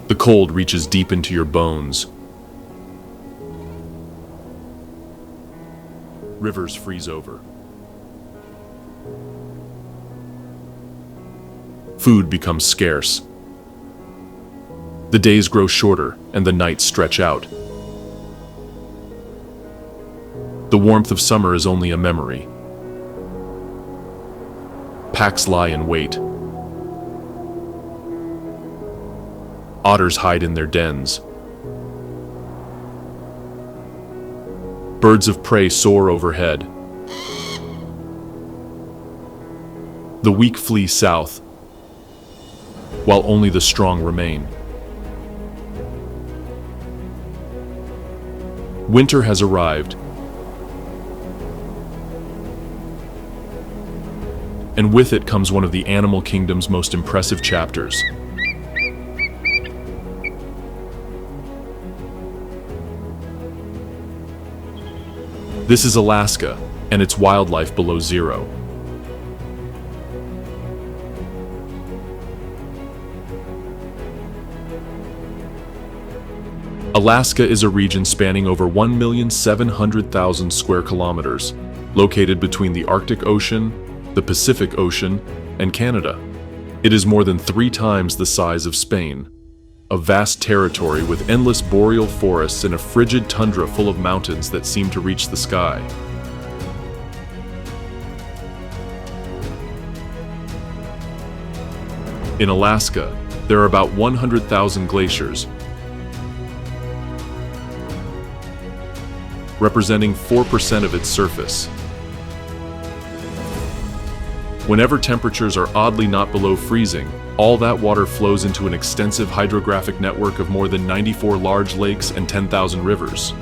The cold reaches deep into your bones. Rivers freeze over. Food becomes scarce. The days grow shorter and the nights stretch out. The warmth of summer is only a memory. Packs lie in wait. Otters hide in their dens. Birds of prey soar overhead. The weak flee south, while only the strong remain. Winter has arrived, and with it comes one of the animal kingdom's most impressive chapters. This is Alaska, and its wildlife below zero. Alaska is a region spanning over 1,700,000 square kilometers, located between the Arctic Ocean, the Pacific Ocean, and Canada. It is more than 3 times the size of Spain, a vast territory with endless boreal forests and a frigid tundra full of mountains that seem to reach the sky. In Alaska, there are about 100,000 glaciers, representing 4% of its surface. Whenever temperatures are oddly not below freezing, all that water flows into an extensive hydrographic network of more than 94 large lakes and 10,000 rivers.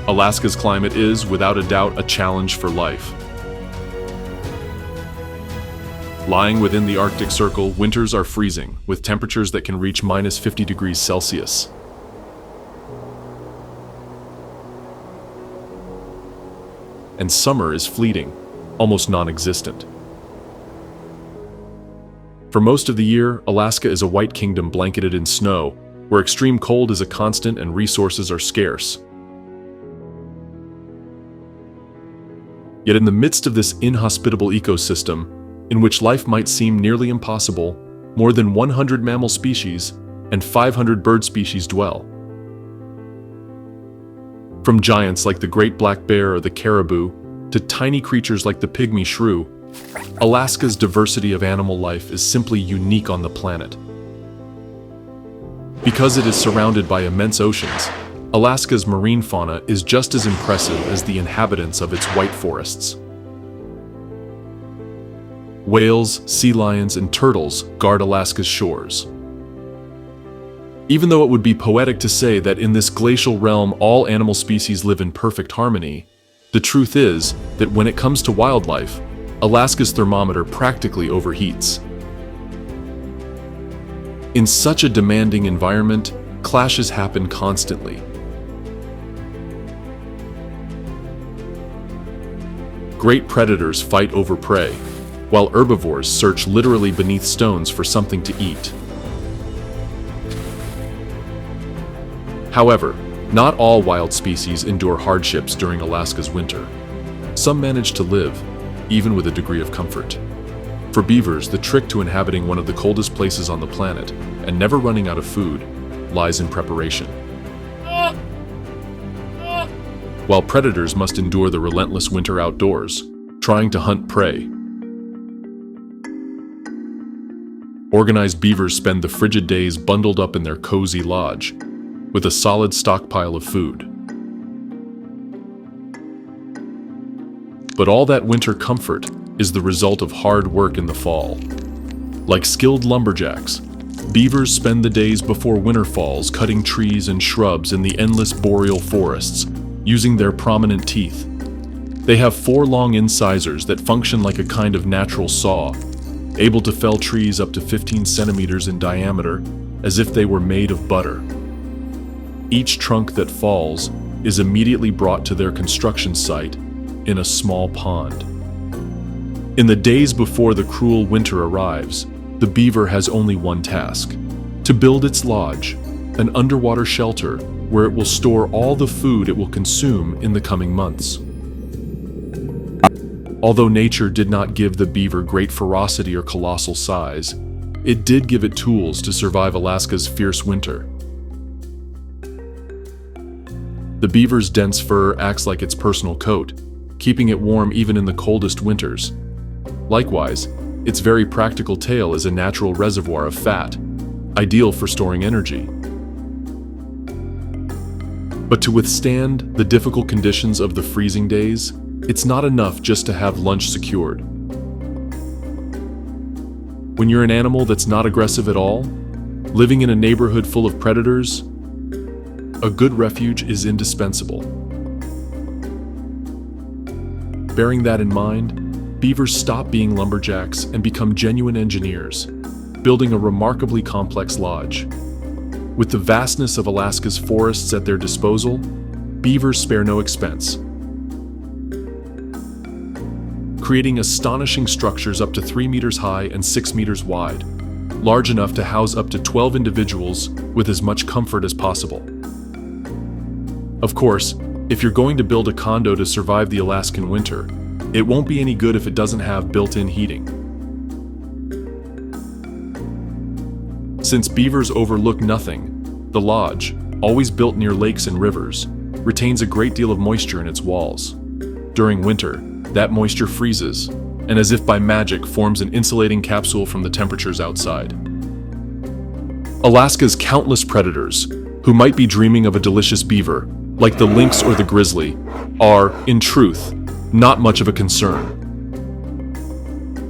Alaska's climate is, without a doubt, a challenge for life. Lying within the Arctic Circle, winters are freezing, with temperatures that can reach minus 50 degrees Celsius. And summer is fleeting, almost non-existent. For most of the year, Alaska is a white kingdom blanketed in snow, where extreme cold is a constant and resources are scarce. Yet in the midst of this inhospitable ecosystem, in which life might seem nearly impossible, more than 100 mammal species and 500 bird species dwell. From giants like the great black bear or the caribou, to tiny creatures like the pygmy shrew, Alaska's diversity of animal life is simply unique on the planet. Because it is surrounded by immense oceans, Alaska's marine fauna is just as impressive as the inhabitants of its white forests. Whales, sea lions, and turtles guard Alaska's shores. Even though it would be poetic to say that in this glacial realm all animal species live in perfect harmony, the truth is that when it comes to wildlife, Alaska's thermometer practically overheats. In such a demanding environment, clashes happen constantly. Great predators fight over prey, while herbivores search literally beneath stones for something to eat. However, not all wild species endure hardships during Alaska's winter. Some manage to live, even with a degree of comfort. For beavers, the trick to inhabiting one of the coldest places on the planet and never running out of food lies in preparation. While predators must endure the relentless winter outdoors, trying to hunt prey, organized beavers spend the frigid days bundled up in their cozy lodge, with a solid stockpile of food. But all that winter comfort is the result of hard work in the fall. Like skilled lumberjacks, beavers spend the days before winter falls cutting trees and shrubs in the endless boreal forests, using their prominent teeth. They have 4 long incisors that function like a kind of natural saw, able to fell trees up to 15 centimeters in diameter as if they were made of butter. Each trunk that falls is immediately brought to their construction site in a small pond. In the days before the cruel winter arrives, the beaver has only one task: to build its lodge, an underwater shelter where it will store all the food it will consume in the coming months. Although nature did not give the beaver great ferocity or colossal size, it did give it tools to survive Alaska's fierce winter. The beaver's dense fur acts like its personal coat, keeping it warm even in the coldest winters. Likewise, its very practical tail is a natural reservoir of fat, ideal for storing energy. But to withstand the difficult conditions of the freezing days, it's not enough just to have lunch secured. When you're an animal that's not aggressive at all, living in a neighborhood full of predators, a good refuge is indispensable. Bearing that in mind, beavers stop being lumberjacks and become genuine engineers, building a remarkably complex lodge. With the vastness of Alaska's forests at their disposal, beavers spare no expense, creating astonishing structures up to 3 meters high and 6 meters wide, large enough to house up to 12 individuals with as much comfort as possible. Of course, if you're going to build a condo to survive the Alaskan winter, it won't be any good if it doesn't have built-in heating. Since beavers overlook nothing, the lodge, always built near lakes and rivers, retains a great deal of moisture in its walls. During winter, that moisture freezes, and as if by magic forms an insulating capsule from the temperatures outside. Alaska's countless predators, who might be dreaming of a delicious beaver, like the lynx or the grizzly, are, in truth, not much of a concern.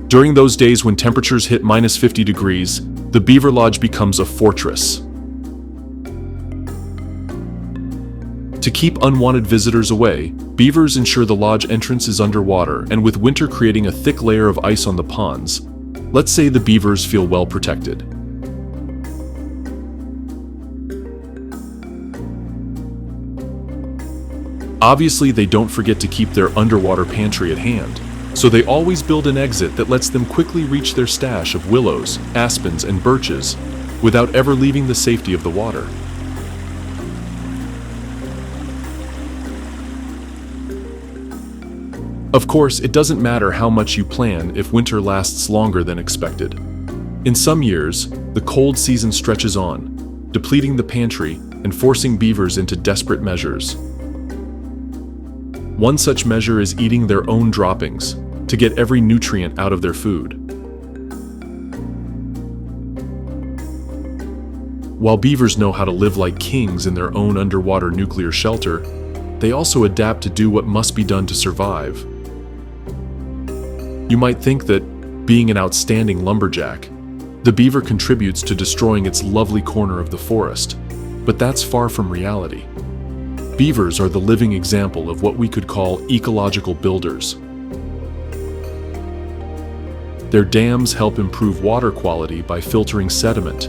During those days when temperatures hit minus 50 degrees, the beaver lodge becomes a fortress. To keep unwanted visitors away, beavers ensure the lodge entrance is underwater, and with winter creating a thick layer of ice on the ponds, let's say the beavers feel well protected. Obviously, they don't forget to keep their underwater pantry at hand, so they always build an exit that lets them quickly reach their stash of willows, aspens, and birches without ever leaving the safety of the water. Of course, it doesn't matter how much you plan if winter lasts longer than expected. In some years, the cold season stretches on, depleting the pantry and forcing beavers into desperate measures. One such measure is eating their own droppings to get every nutrient out of their food. While beavers know how to live like kings in their own underwater nuclear shelter, they also adapt to do what must be done to survive. You might think that, being an outstanding lumberjack, the beaver contributes to destroying its lovely corner of the forest, but that's far from reality. Beavers are the living example of what we could call ecological builders. Their dams help improve water quality by filtering sediment.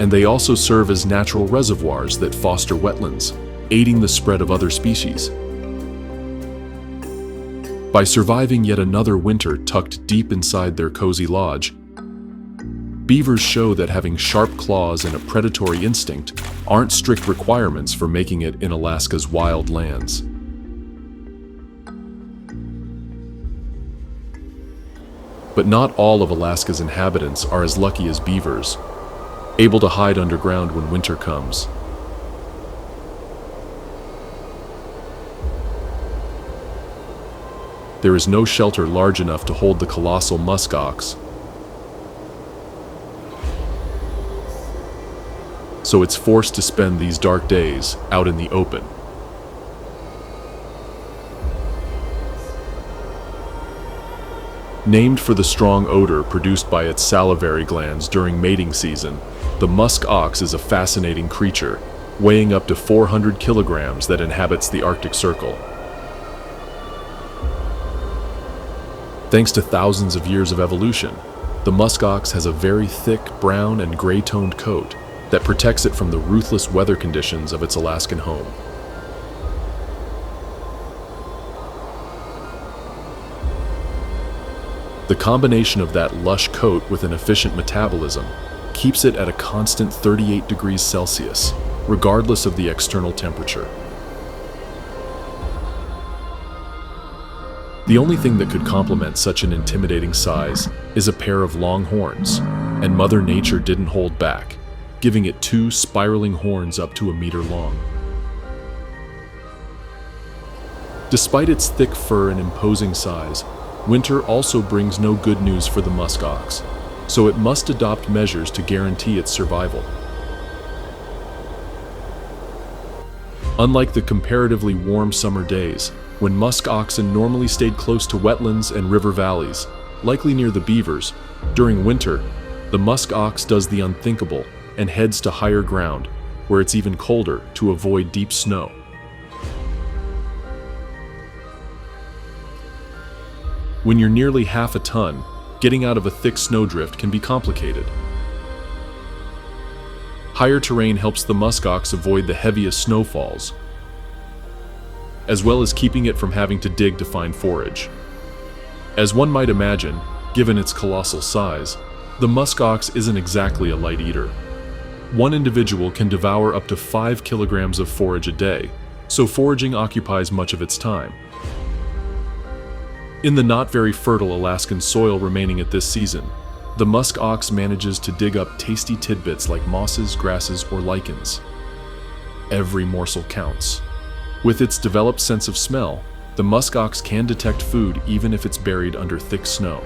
And they also serve as natural reservoirs that foster wetlands, aiding the spread of other species. By surviving yet another winter tucked deep inside their cozy lodge, beavers show that having sharp claws and a predatory instinct aren't strict requirements for making it in Alaska's wild lands. But not all of Alaska's inhabitants are as lucky as beavers, able to hide underground when winter comes. There is no shelter large enough to hold the colossal musk ox, so it's forced to spend these dark days out in the open. Named for the strong odor produced by its salivary glands during mating season, the musk ox is a fascinating creature, weighing up to 400 kilograms that inhabits the Arctic Circle. Thanks to thousands of years of evolution, the musk ox has a very thick brown and gray-toned coat that protects it from the ruthless weather conditions of its Alaskan home. The combination of that lush coat with an efficient metabolism keeps it at a constant 38 degrees Celsius, regardless of the external temperature. The only thing that could complement such an intimidating size is a pair of long horns, and Mother Nature didn't hold back, giving it 2 spiraling horns up to a meter long. Despite its thick fur and imposing size, winter also brings no good news for the musk ox, so it must adopt measures to guarantee its survival. Unlike the comparatively warm summer days, when musk oxen normally stayed close to wetlands and river valleys, likely near the beavers, during winter, the musk ox does the unthinkable and heads to higher ground, where it's even colder, to avoid deep snow. When you're nearly half a ton, getting out of a thick snowdrift can be complicated. Higher terrain helps the musk ox avoid the heaviest snowfalls, as well as keeping it from having to dig to find forage. As one might imagine, given its colossal size, the musk ox isn't exactly a light eater. One individual can devour up to 5 kilograms of forage a day, so foraging occupies much of its time. In the not very fertile Alaskan soil remaining at this season, the musk ox manages to dig up tasty tidbits like mosses, grasses, or lichens. Every morsel counts. With its developed sense of smell, the musk ox can detect food even if it's buried under thick snow.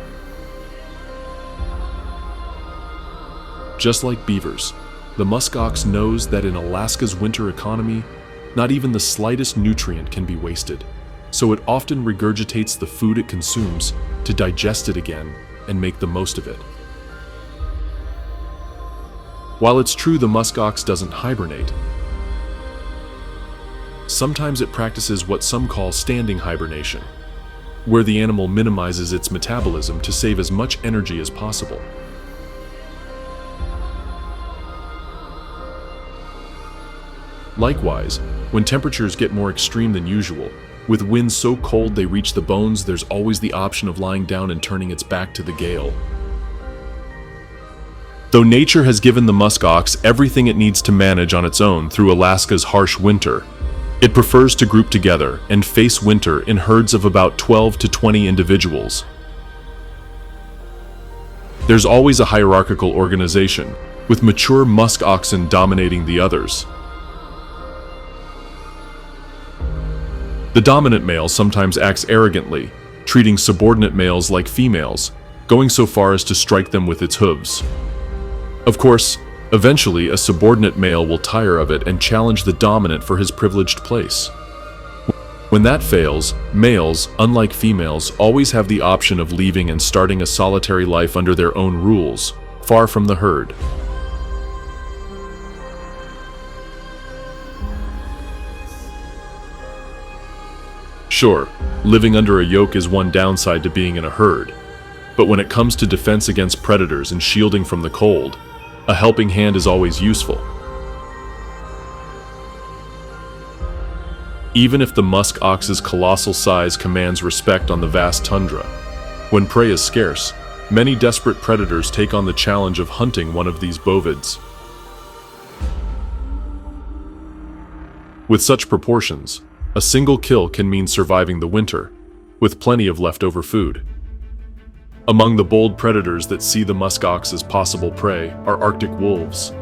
Just like beavers, the musk ox knows that in Alaska's winter economy, not even the slightest nutrient can be wasted, so it often regurgitates the food it consumes to digest it again and make the most of it. While it's true the musk ox doesn't hibernate, sometimes it practices what some call standing hibernation, where the animal minimizes its metabolism to save as much energy as possible. Likewise, when temperatures get more extreme than usual, with winds so cold they reach the bones, there's always the option of lying down and turning its back to the gale. Though nature has given the musk ox everything it needs to manage on its own through Alaska's harsh winter, it prefers to group together and face winter in herds of about 12 to 20 individuals. There's always a hierarchical organization, with mature musk oxen dominating the others. The dominant male sometimes acts arrogantly, treating subordinate males like females, going so far as to strike them with its hooves. Of course, eventually a subordinate male will tire of it and challenge the dominant for his privileged place. When that fails, males, unlike females, always have the option of leaving and starting a solitary life under their own rules, far from the herd. Sure, living under a yoke is one downside to being in a herd, but when it comes to defense against predators and shielding from the cold, a helping hand is always useful. Even if the musk ox's colossal size commands respect on the vast tundra, when prey is scarce, many desperate predators take on the challenge of hunting one of these bovids. With such proportions, a single kill can mean surviving the winter, with plenty of leftover food. Among the bold predators that see the musk ox as possible prey are Arctic wolves.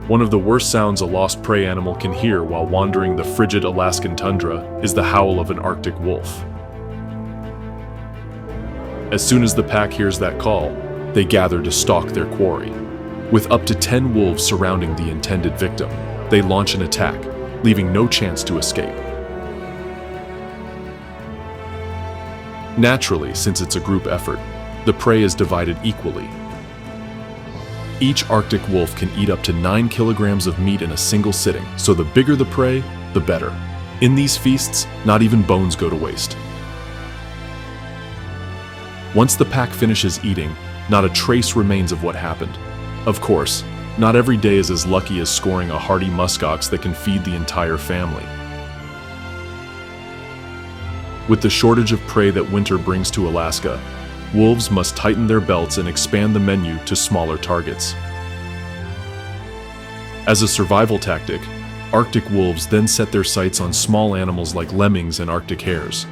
One of the worst sounds a lost prey animal can hear while wandering the frigid Alaskan tundra is the howl of an Arctic wolf. As soon as the pack hears that call, they gather to stalk their quarry. With up to 10 wolves surrounding the intended victim, they launch an attack, leaving no chance to escape. Naturally, since it's a group effort, the prey is divided equally. Each Arctic wolf can eat up to 9 kilograms of meat in a single sitting, so the bigger the prey, the better. In these feasts, not even bones go to waste. Once the pack finishes eating, not a trace remains of what happened. Of course, not every day is as lucky as scoring a hardy musk ox that can feed the entire family. With the shortage of prey that winter brings to Alaska, wolves must tighten their belts and expand the menu to smaller targets. As a survival tactic, Arctic wolves then set their sights on small animals like lemmings and Arctic hares.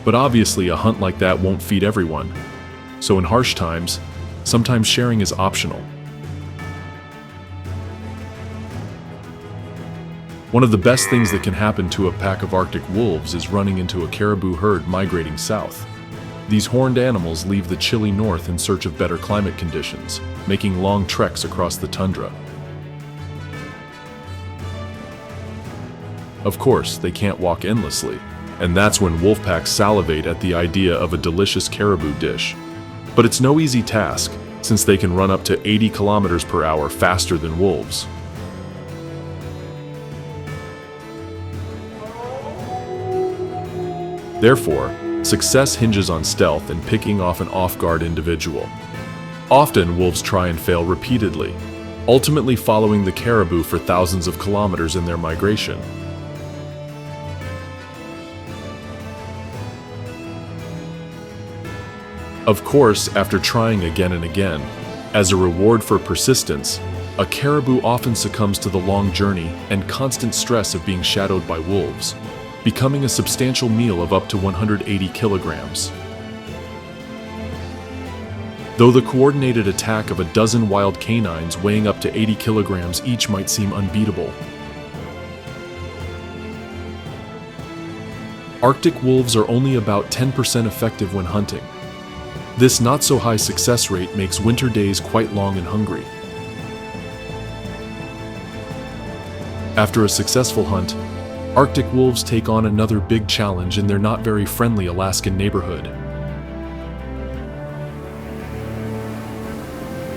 But obviously, a hunt like that won't feed everyone, so in harsh times, sometimes sharing is optional. One of the best things that can happen to a pack of Arctic wolves is running into a caribou herd migrating south. These horned animals leave the chilly north in search of better climate conditions, making long treks across the tundra. Of course, they can't walk endlessly, and that's when wolf packs salivate at the idea of a delicious caribou dish. But it's no easy task, since they can run up to 80 kilometers per hour faster than wolves. Therefore, success hinges on stealth and picking off an off-guard individual. Often, wolves try and fail repeatedly, ultimately following the caribou for thousands of kilometers in their migration. Of course, after trying again and again, as a reward for persistence, a caribou often succumbs to the long journey and constant stress of being shadowed by wolves, becoming a substantial meal of up to 180 kilograms. Though the coordinated attack of a dozen wild canines weighing up to 80 kilograms each might seem unbeatable, Arctic wolves are only about 10% effective when hunting. This not-so-high success rate makes winter days quite long and hungry. After a successful hunt, Arctic wolves take on another big challenge in their not very friendly Alaskan neighborhood.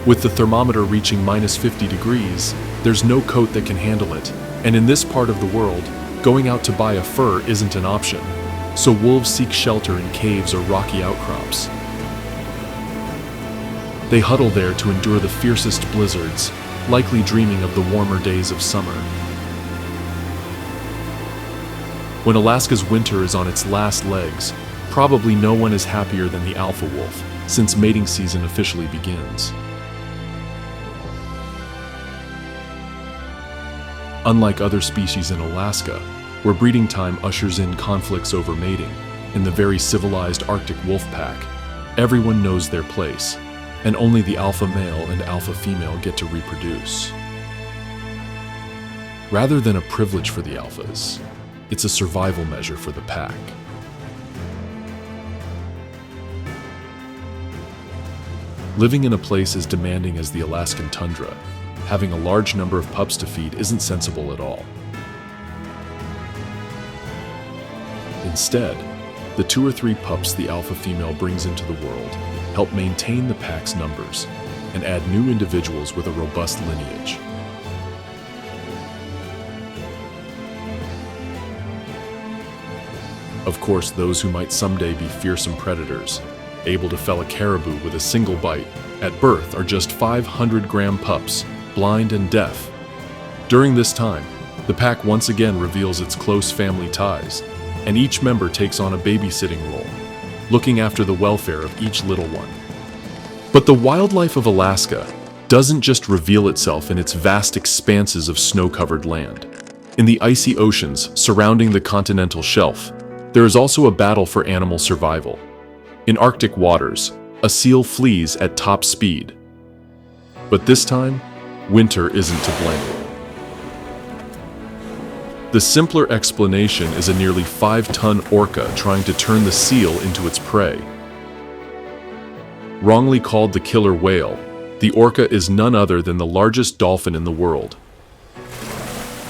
With the thermometer reaching -50 degrees, there's no coat that can handle it, and in this part of the world, going out to buy a fur isn't an option, so wolves seek shelter in caves or rocky outcrops. They huddle there to endure the fiercest blizzards, likely dreaming of the warmer days of summer. When Alaska's winter is on its last legs, probably no one is happier than the alpha wolf, since mating season officially begins. Unlike other species in Alaska, where breeding time ushers in conflicts over mating, in the very civilized Arctic wolf pack, everyone knows their place, and only the alpha male and alpha female get to reproduce. Rather than a privilege for the alphas, it's a survival measure for the pack. Living in a place as demanding as the Alaskan tundra, having a large number of pups to feed isn't sensible at all. Instead, the 2 or 3 pups the alpha female brings into the world help maintain the pack's numbers and add new individuals with a robust lineage. Of course, those who might someday be fearsome predators, able to fell a caribou with a single bite, at birth are just 500-gram pups, blind and deaf. During this time, the pack once again reveals its close family ties, and each member takes on a babysitting role, looking after the welfare of each little one. But the wildlife of Alaska doesn't just reveal itself in its vast expanses of snow-covered land. In the icy oceans surrounding the continental shelf, there is also a battle for animal survival. In Arctic waters, a seal flees at top speed. But this time, winter isn't to blame. The simpler explanation is a nearly 5-ton orca trying to turn the seal into its prey. Wrongly called the killer whale, the orca is none other than the largest dolphin in the world.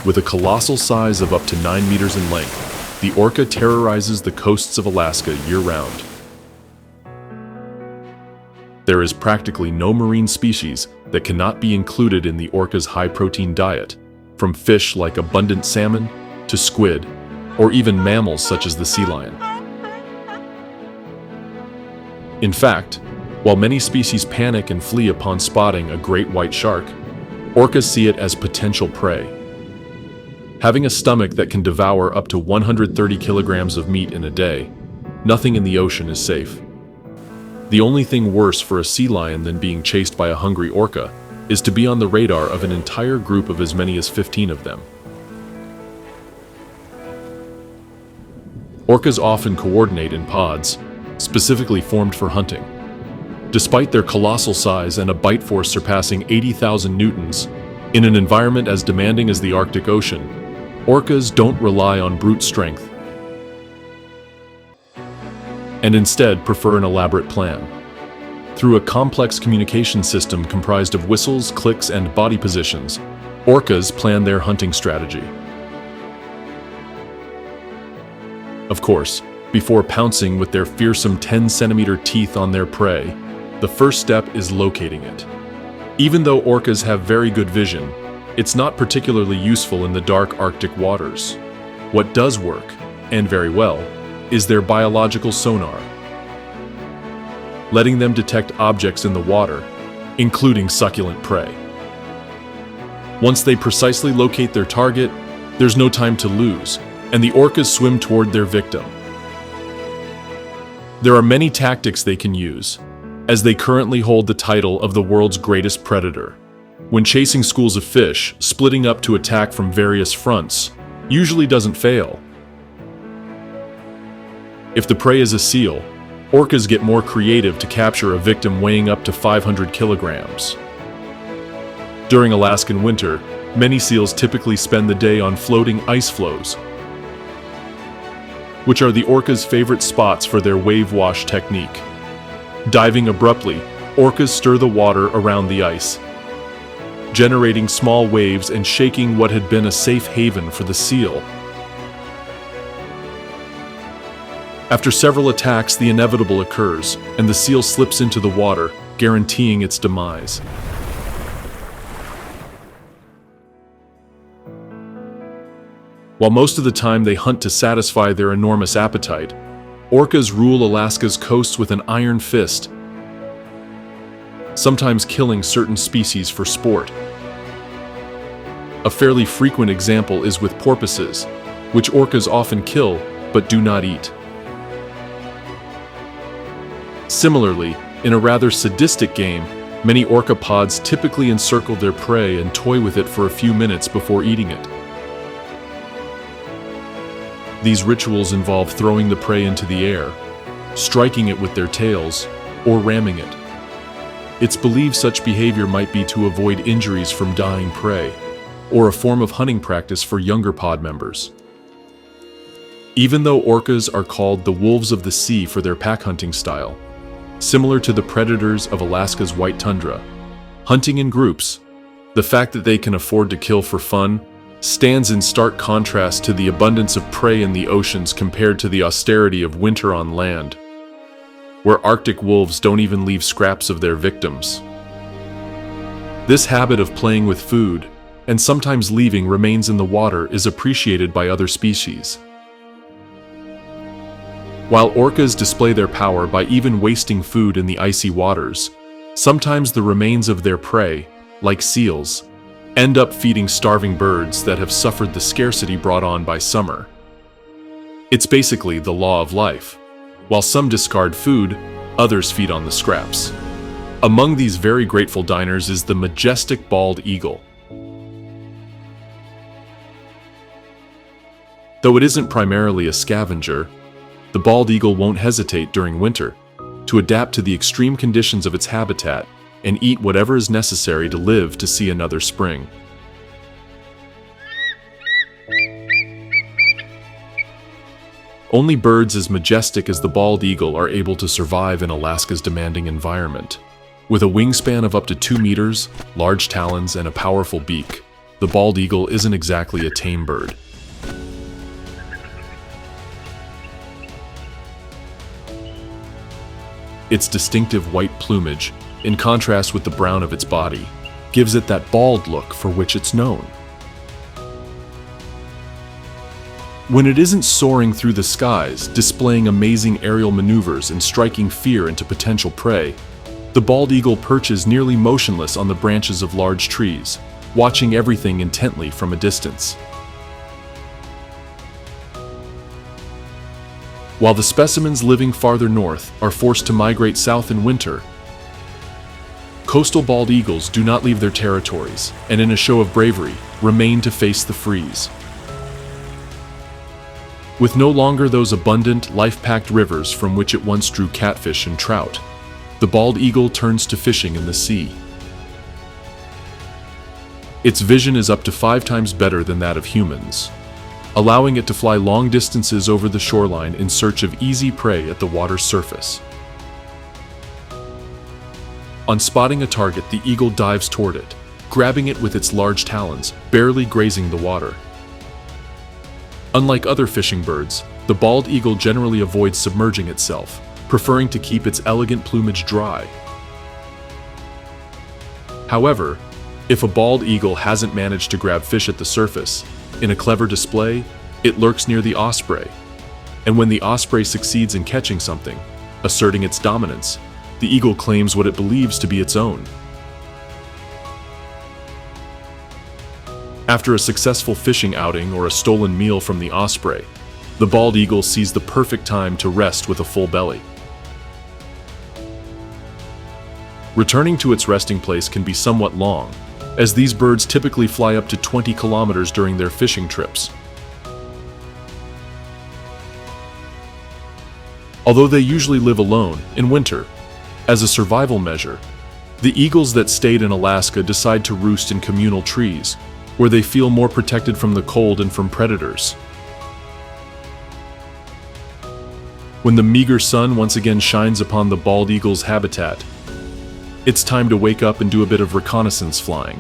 With a colossal size of up to 9 meters in length, the orca terrorizes the coasts of Alaska year-round. There is practically no marine species that cannot be included in the orca's high-protein diet, from fish like abundant salmon to squid, or even mammals such as the sea lion. In fact, while many species panic and flee upon spotting a great white shark, orcas see it as potential prey. Having a stomach that can devour up to 130 kilograms of meat in a day, nothing in the ocean is safe. The only thing worse for a sea lion than being chased by a hungry orca is to be on the radar of an entire group of as many as 15 of them. Orcas often coordinate in pods, specifically formed for hunting. Despite their colossal size and a bite force surpassing 80,000 newtons, in an environment as demanding as the Arctic Ocean, orcas don't rely on brute strength and instead prefer an elaborate plan. Through a complex communication system comprised of whistles, clicks, and body positions, orcas plan their hunting strategy. Of course, before pouncing with their fearsome 10-centimeter teeth on their prey, the first step is locating it. Even though orcas have very good vision, it's not particularly useful in the dark Arctic waters. What does work, and very well, is their biological sonar, letting them detect objects in the water, including succulent prey. Once they precisely locate their target, there's no time to lose, and the orcas swim toward their victim. There are many tactics they can use, as they currently hold the title of the world's greatest predator. When chasing schools of fish, splitting up to attack from various fronts usually doesn't fail. If the prey is a seal, orcas get more creative to capture a victim weighing up to 500 kilograms. During Alaskan winter, many seals typically spend the day on floating ice floes, which are the orcas' favorite spots for their wave wash technique. Diving abruptly, orcas stir the water around the ice, generating small waves and shaking what had been a safe haven for the seal. After several attacks, the inevitable occurs, and the seal slips into the water, guaranteeing its demise. While most of the time they hunt to satisfy their enormous appetite, orcas rule Alaska's coasts with an iron fist, sometimes killing certain species for sport. A fairly frequent example is with porpoises, which orcas often kill but do not eat. Similarly, in a rather sadistic game, many orca pods typically encircle their prey and toy with it for a few minutes before eating it. These rituals involve throwing the prey into the air, striking it with their tails, or ramming it. It's believed such behavior might be to avoid injuries from dying prey, or a form of hunting practice for younger pod members. Even though orcas are called the wolves of the sea for their pack hunting style, similar to the predators of Alaska's white tundra, hunting in groups, the fact that they can afford to kill for fun stands in stark contrast to the abundance of prey in the oceans compared to the austerity of winter on land, where Arctic wolves don't even leave scraps of their victims. This habit of playing with food, and sometimes leaving remains in the water, is appreciated by other species. While orcas display their power by even wasting food in the icy waters, sometimes the remains of their prey, like seals, end up feeding starving birds that have suffered the scarcity brought on by summer. It's basically the law of life. While some discard food, others feed on the scraps. Among these very grateful diners is the majestic bald eagle. Though it isn't primarily a scavenger, the bald eagle won't hesitate during winter to adapt to the extreme conditions of its habitat and eat whatever is necessary to live to see another spring. Only birds as majestic as the bald eagle are able to survive in Alaska's demanding environment. With a wingspan of up to 2 meters, large talons, and a powerful beak, the bald eagle isn't exactly a tame bird. Its distinctive white plumage, in contrast with the brown of its body, gives it that bald look for which it's known. When it isn't soaring through the skies, displaying amazing aerial maneuvers and striking fear into potential prey, the bald eagle perches nearly motionless on the branches of large trees, watching everything intently from a distance. While the specimens living farther north are forced to migrate south in winter, coastal bald eagles do not leave their territories and, in a show of bravery, remain to face the freeze. With no longer those abundant, life-packed rivers from which it once drew catfish and trout, the bald eagle turns to fishing in the sea. Its vision is up to 5 times better than that of humans, allowing it to fly long distances over the shoreline in search of easy prey at the water's surface. On spotting a target, the eagle dives toward it, grabbing it with its large talons, barely grazing the water. Unlike other fishing birds, the bald eagle generally avoids submerging itself, preferring to keep its elegant plumage dry. However, if a bald eagle hasn't managed to grab fish at the surface, in a clever display, it lurks near the osprey. And when the osprey succeeds in catching something, asserting its dominance, the eagle claims what it believes to be its own. After a successful fishing outing or a stolen meal from the osprey, the bald eagle sees the perfect time to rest with a full belly. Returning to its resting place can be somewhat long, as these birds typically fly up to 20 kilometers during their fishing trips. Although they usually live alone in winter, as a survival measure, the eagles that stayed in Alaska decide to roost in communal trees, where they feel more protected from the cold and from predators. When the meager sun once again shines upon the bald eagle's habitat, it's time to wake up and do a bit of reconnaissance flying.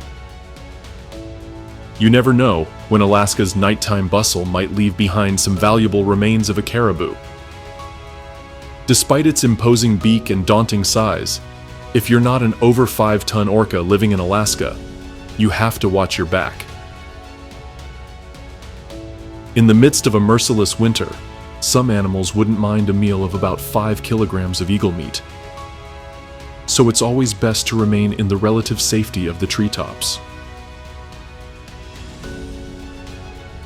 You never know when Alaska's nighttime bustle might leave behind some valuable remains of a caribou. Despite its imposing beak and daunting size, if you're not an over 5-ton orca living in Alaska, you have to watch your back. In the midst of a merciless winter, some animals wouldn't mind a meal of about 5 kilograms of eagle meat. So it's always best to remain in the relative safety of the treetops.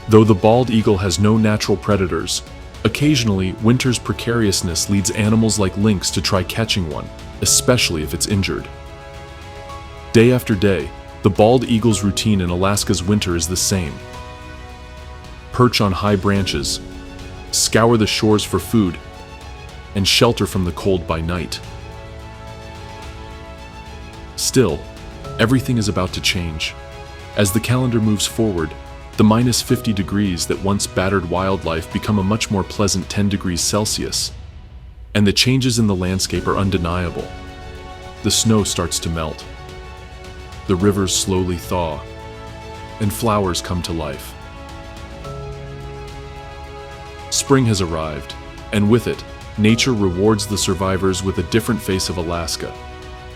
Though the bald eagle has no natural predators, occasionally winter's precariousness leads animals like lynx to try catching one, especially if it's injured. Day after day, the bald eagle's routine in Alaska's winter is the same. Perch on high branches, scour the shores for food, and shelter from the cold by night. Still, everything is about to change. As the calendar moves forward, the minus 50 degrees that once battered wildlife become a much more pleasant 10 degrees Celsius, and the changes in the landscape are undeniable. The snow starts to melt, the rivers slowly thaw, and flowers come to life. Spring has arrived, and with it, nature rewards the survivors with a different face of Alaska,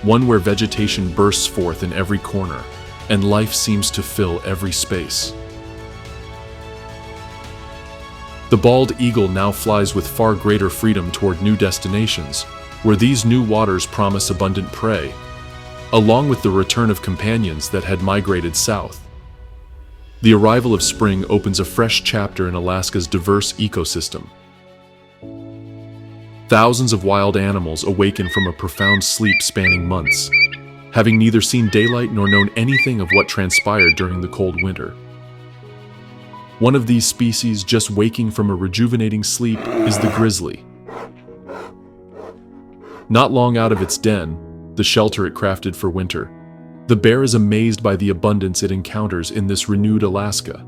one where vegetation bursts forth in every corner, and life seems to fill every space. The bald eagle now flies with far greater freedom toward new destinations, where these new waters promise abundant prey, along with the return of companions that had migrated south. The arrival of spring opens a fresh chapter in Alaska's diverse ecosystem. Thousands of wild animals awaken from a profound sleep spanning months, having neither seen daylight nor known anything of what transpired during the cold winter. One of these species just waking from a rejuvenating sleep is the grizzly. Not long out of its den, the shelter it crafted for winter, the bear is amazed by the abundance it encounters in this renewed Alaska.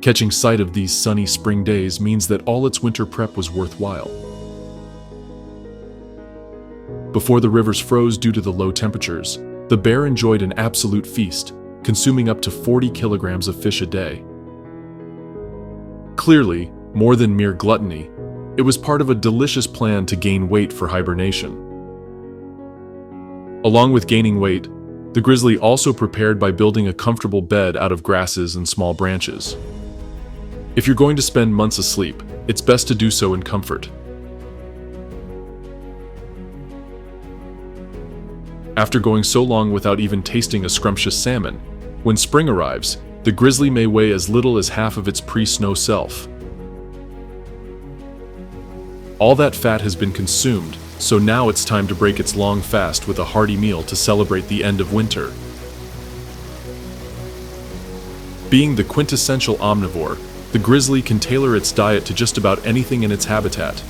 Catching sight of these sunny spring days means that all its winter prep was worthwhile. Before the rivers froze due to the low temperatures, the bear enjoyed an absolute feast, consuming up to 40 kilograms of fish a day. Clearly, more than mere gluttony, it was part of a delicious plan to gain weight for hibernation. Along with gaining weight, the grizzly also prepared by building a comfortable bed out of grasses and small branches. If you're going to spend months asleep, it's best to do so in comfort. After going so long without even tasting a scrumptious salmon, when spring arrives, the grizzly may weigh as little as half of its pre-snow self. All that fat has been consumed, so now it's time to break its long fast with a hearty meal to celebrate the end of winter. Being the quintessential omnivore, the grizzly can tailor its diet to just about anything in its habitat.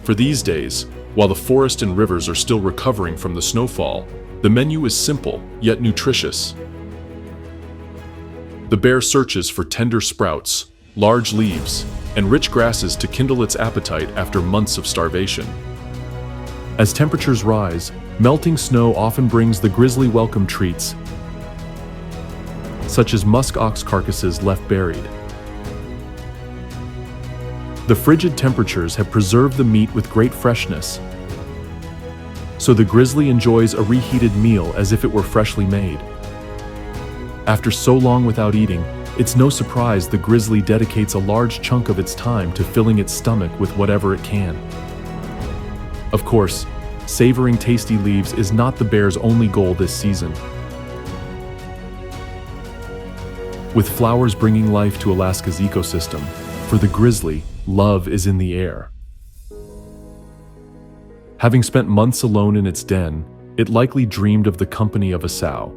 For these days, while the forest and rivers are still recovering from the snowfall, the menu is simple, yet nutritious. The bear searches for tender sprouts, large leaves, and rich grasses to kindle its appetite after months of starvation. As temperatures rise, melting snow often brings the grizzly welcome treats, such as musk ox carcasses left buried. The frigid temperatures have preserved the meat with great freshness, so the grizzly enjoys a reheated meal as if it were freshly made. After so long without eating, it's no surprise the grizzly dedicates a large chunk of its time to filling its stomach with whatever it can. Of course, savoring tasty leaves is not the bear's only goal this season. With flowers bringing life to Alaska's ecosystem, for the grizzly, love is in the air. Having spent months alone in its den, it likely dreamed of the company of a sow.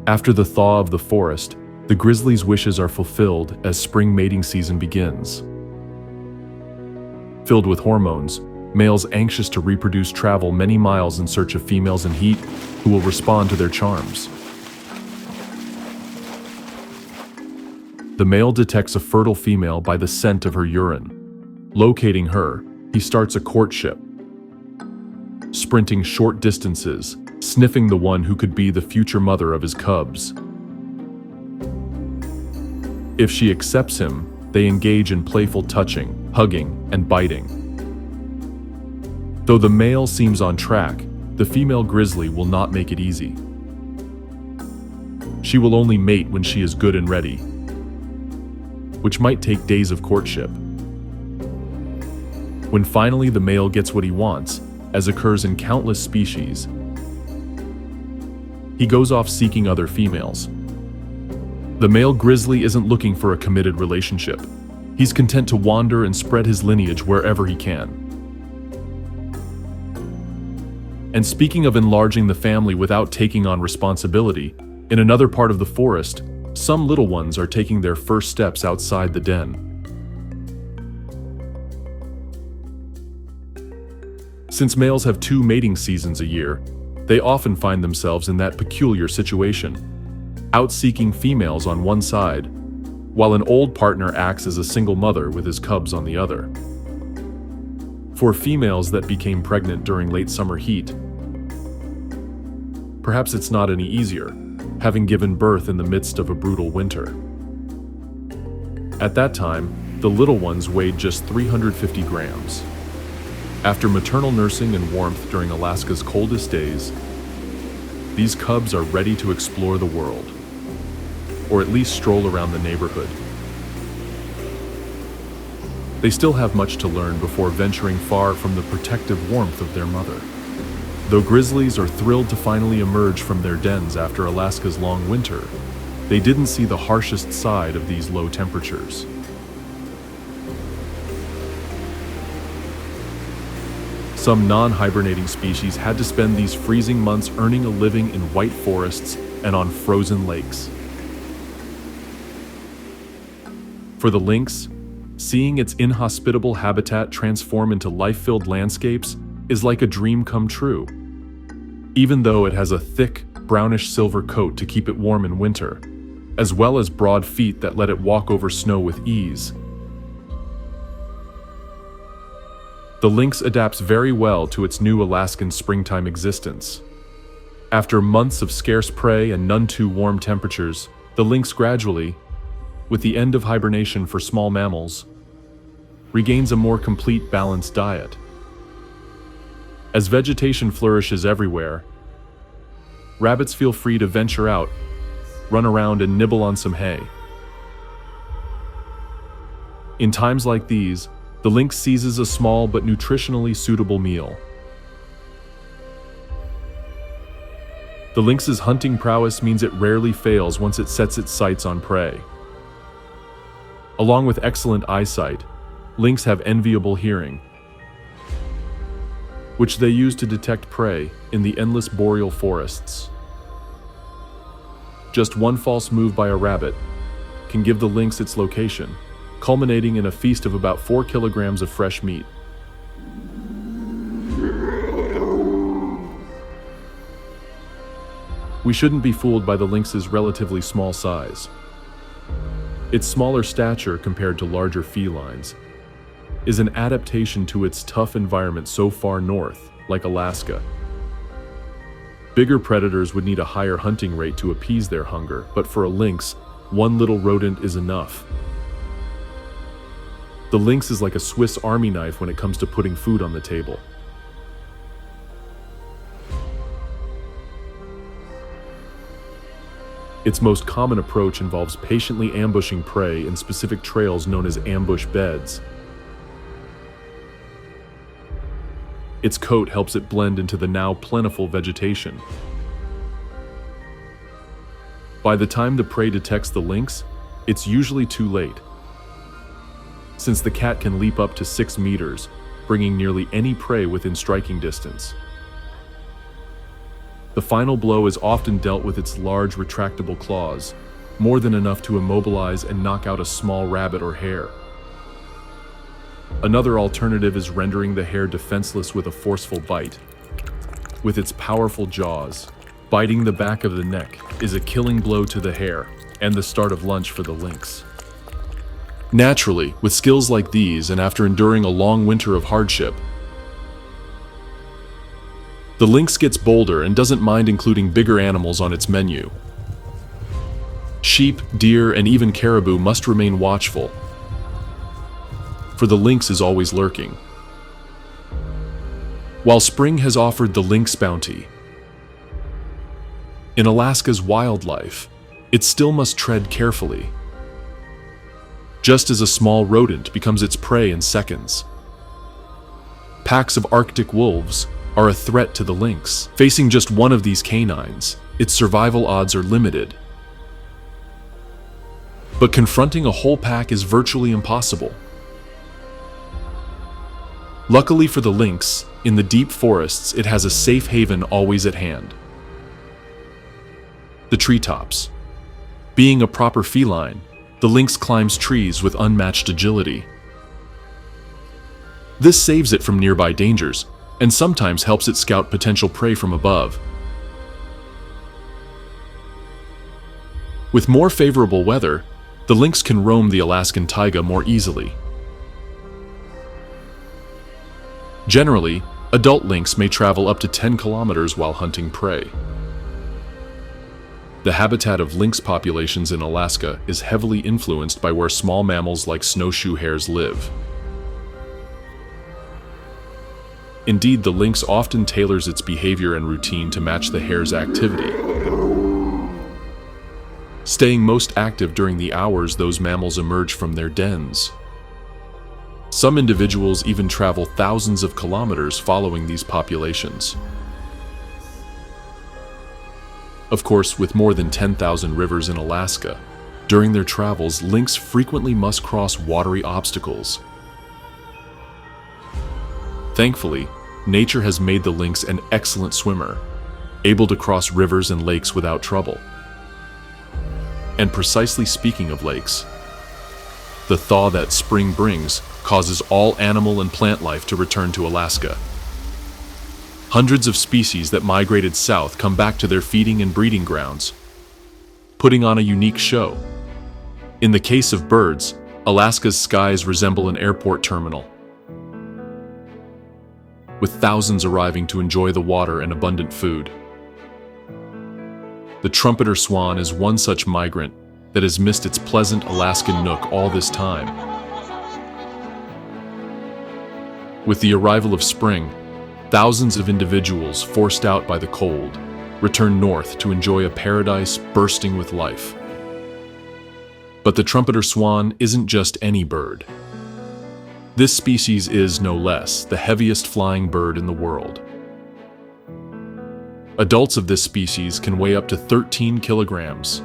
After the thaw of the forest, the grizzly's wishes are fulfilled as spring mating season begins. Filled with hormones, males anxious to reproduce travel many miles in search of females in heat who will respond to their charms. The male detects a fertile female by the scent of her urine. Locating her, he starts a courtship, sprinting short distances, sniffing the one who could be the future mother of his cubs. If she accepts him, they engage in playful touching, hugging, and biting. Though the male seems on track, the female grizzly will not make it easy. She will only mate when she is good and ready, which might take days of courtship. When finally the male gets what he wants, as occurs in countless species, he goes off seeking other females. The male grizzly isn't looking for a committed relationship. He's content to wander and spread his lineage wherever he can. And speaking of enlarging the family without taking on responsibility, in another part of the forest, some little ones are taking their first steps outside the den. Since males have 2 mating seasons a year, they often find themselves in that peculiar situation, out seeking females on one side, while an old partner acts as a single mother with his cubs on the other. For females that became pregnant during late summer heat, perhaps it's not any easier, having given birth in the midst of a brutal winter. At that time, the little ones weighed just 350 grams. After maternal nursing and warmth during Alaska's coldest days, these cubs are ready to explore the world, or at least stroll around the neighborhood. They still have much to learn before venturing far from the protective warmth of their mother. Though grizzlies are thrilled to finally emerge from their dens after Alaska's long winter, they didn't see the harshest side of these low temperatures. Some non-hibernating species had to spend these freezing months earning a living in white forests and on frozen lakes. For the lynx, seeing its inhospitable habitat transform into life-filled landscapes is like a dream come true. Even though it has a thick, brownish-silver coat to keep it warm in winter, as well as broad feet that let it walk over snow with ease, the lynx adapts very well to its new Alaskan springtime existence. After months of scarce prey and none too warm temperatures, the lynx gradually, with the end of hibernation for small mammals, regains a more complete, balanced diet. As vegetation flourishes everywhere, rabbits feel free to venture out, run around and nibble on some hay. In times like these, the lynx seizes a small but nutritionally suitable meal. The lynx's hunting prowess means it rarely fails once it sets its sights on prey. Along with excellent eyesight, lynx have enviable hearing, which they use to detect prey in the endless boreal forests. Just one false move by a rabbit can give the lynx its location, culminating in a feast of about 4 kilograms of fresh meat. We shouldn't be fooled by the lynx's relatively small size. Its smaller stature compared to larger felines is an adaptation to its tough environment so far north, like Alaska. Bigger predators would need a higher hunting rate to appease their hunger, but for a lynx, one little rodent is enough. The lynx is like a Swiss Army knife when it comes to putting food on the table. Its most common approach involves patiently ambushing prey in specific trails known as ambush beds. Its coat helps it blend into the now plentiful vegetation. By the time the prey detects the lynx, it's usually too late. Since the cat can leap up to 6 meters, bringing nearly any prey within striking distance. The final blow is often dealt with its large retractable claws, more than enough to immobilize and knock out a small rabbit or hare. Another alternative is rendering the hare defenseless with a forceful bite. With its powerful jaws, biting the back of the neck is a killing blow to the hare and the start of lunch for the lynx. Naturally, with skills like these and after enduring a long winter of hardship, the lynx gets bolder and doesn't mind including bigger animals on its menu. Sheep, deer, and even caribou must remain watchful, for the lynx is always lurking. While spring has offered the lynx bounty, in Alaska's wildlife, it still must tread carefully. Just as a small rodent becomes its prey in seconds, packs of Arctic wolves are a threat to the lynx. Facing just one of these canines, its survival odds are limited. But confronting a whole pack is virtually impossible. Luckily for the lynx, in the deep forests, it has a safe haven always at hand. The treetops. Being a proper feline, the lynx climbs trees with unmatched agility. This saves it from nearby dangers, and sometimes helps it scout potential prey from above. With more favorable weather, the lynx can roam the Alaskan taiga more easily. Generally, adult lynx may travel up to 10 kilometers while hunting prey. The habitat of lynx populations in Alaska is heavily influenced by where small mammals like snowshoe hares live. Indeed, the lynx often tailors its behavior and routine to match the hare's activity, staying most active during the hours those mammals emerge from their dens. Some individuals even travel thousands of kilometers following these populations. Of course, with more than 10,000 rivers in Alaska, during their travels, lynx frequently must cross watery obstacles. Thankfully, nature has made the lynx an excellent swimmer, able to cross rivers and lakes without trouble. And precisely speaking of lakes, the thaw that spring brings causes all animal and plant life to return to Alaska. Hundreds of species that migrated south come back to their feeding and breeding grounds, putting on a unique show. In the case of birds, Alaska's skies resemble an airport terminal, with thousands arriving to enjoy the water and abundant food. The trumpeter swan is one such migrant that has missed its pleasant Alaskan nook all this time. With the arrival of spring, thousands of individuals forced out by the cold return north to enjoy a paradise bursting with life. But the trumpeter swan isn't just any bird. This species is, no less, the heaviest flying bird in the world. Adults of this species can weigh up to 13 kilograms.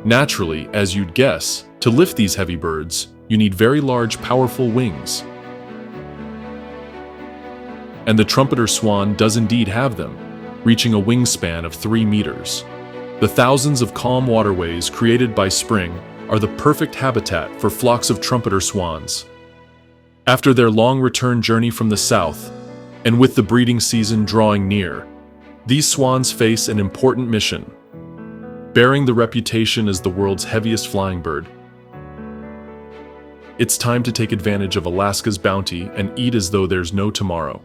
Naturally, as you'd guess, to lift these heavy birds, you need very large, powerful wings. And the trumpeter swan does indeed have them, reaching a wingspan of 3 meters. The thousands of calm waterways created by spring are the perfect habitat for flocks of trumpeter swans. After their long return journey from the south, and with the breeding season drawing near, these swans face an important mission, bearing the reputation as the world's heaviest flying bird. It's time to take advantage of Alaska's bounty and eat as though there's no tomorrow.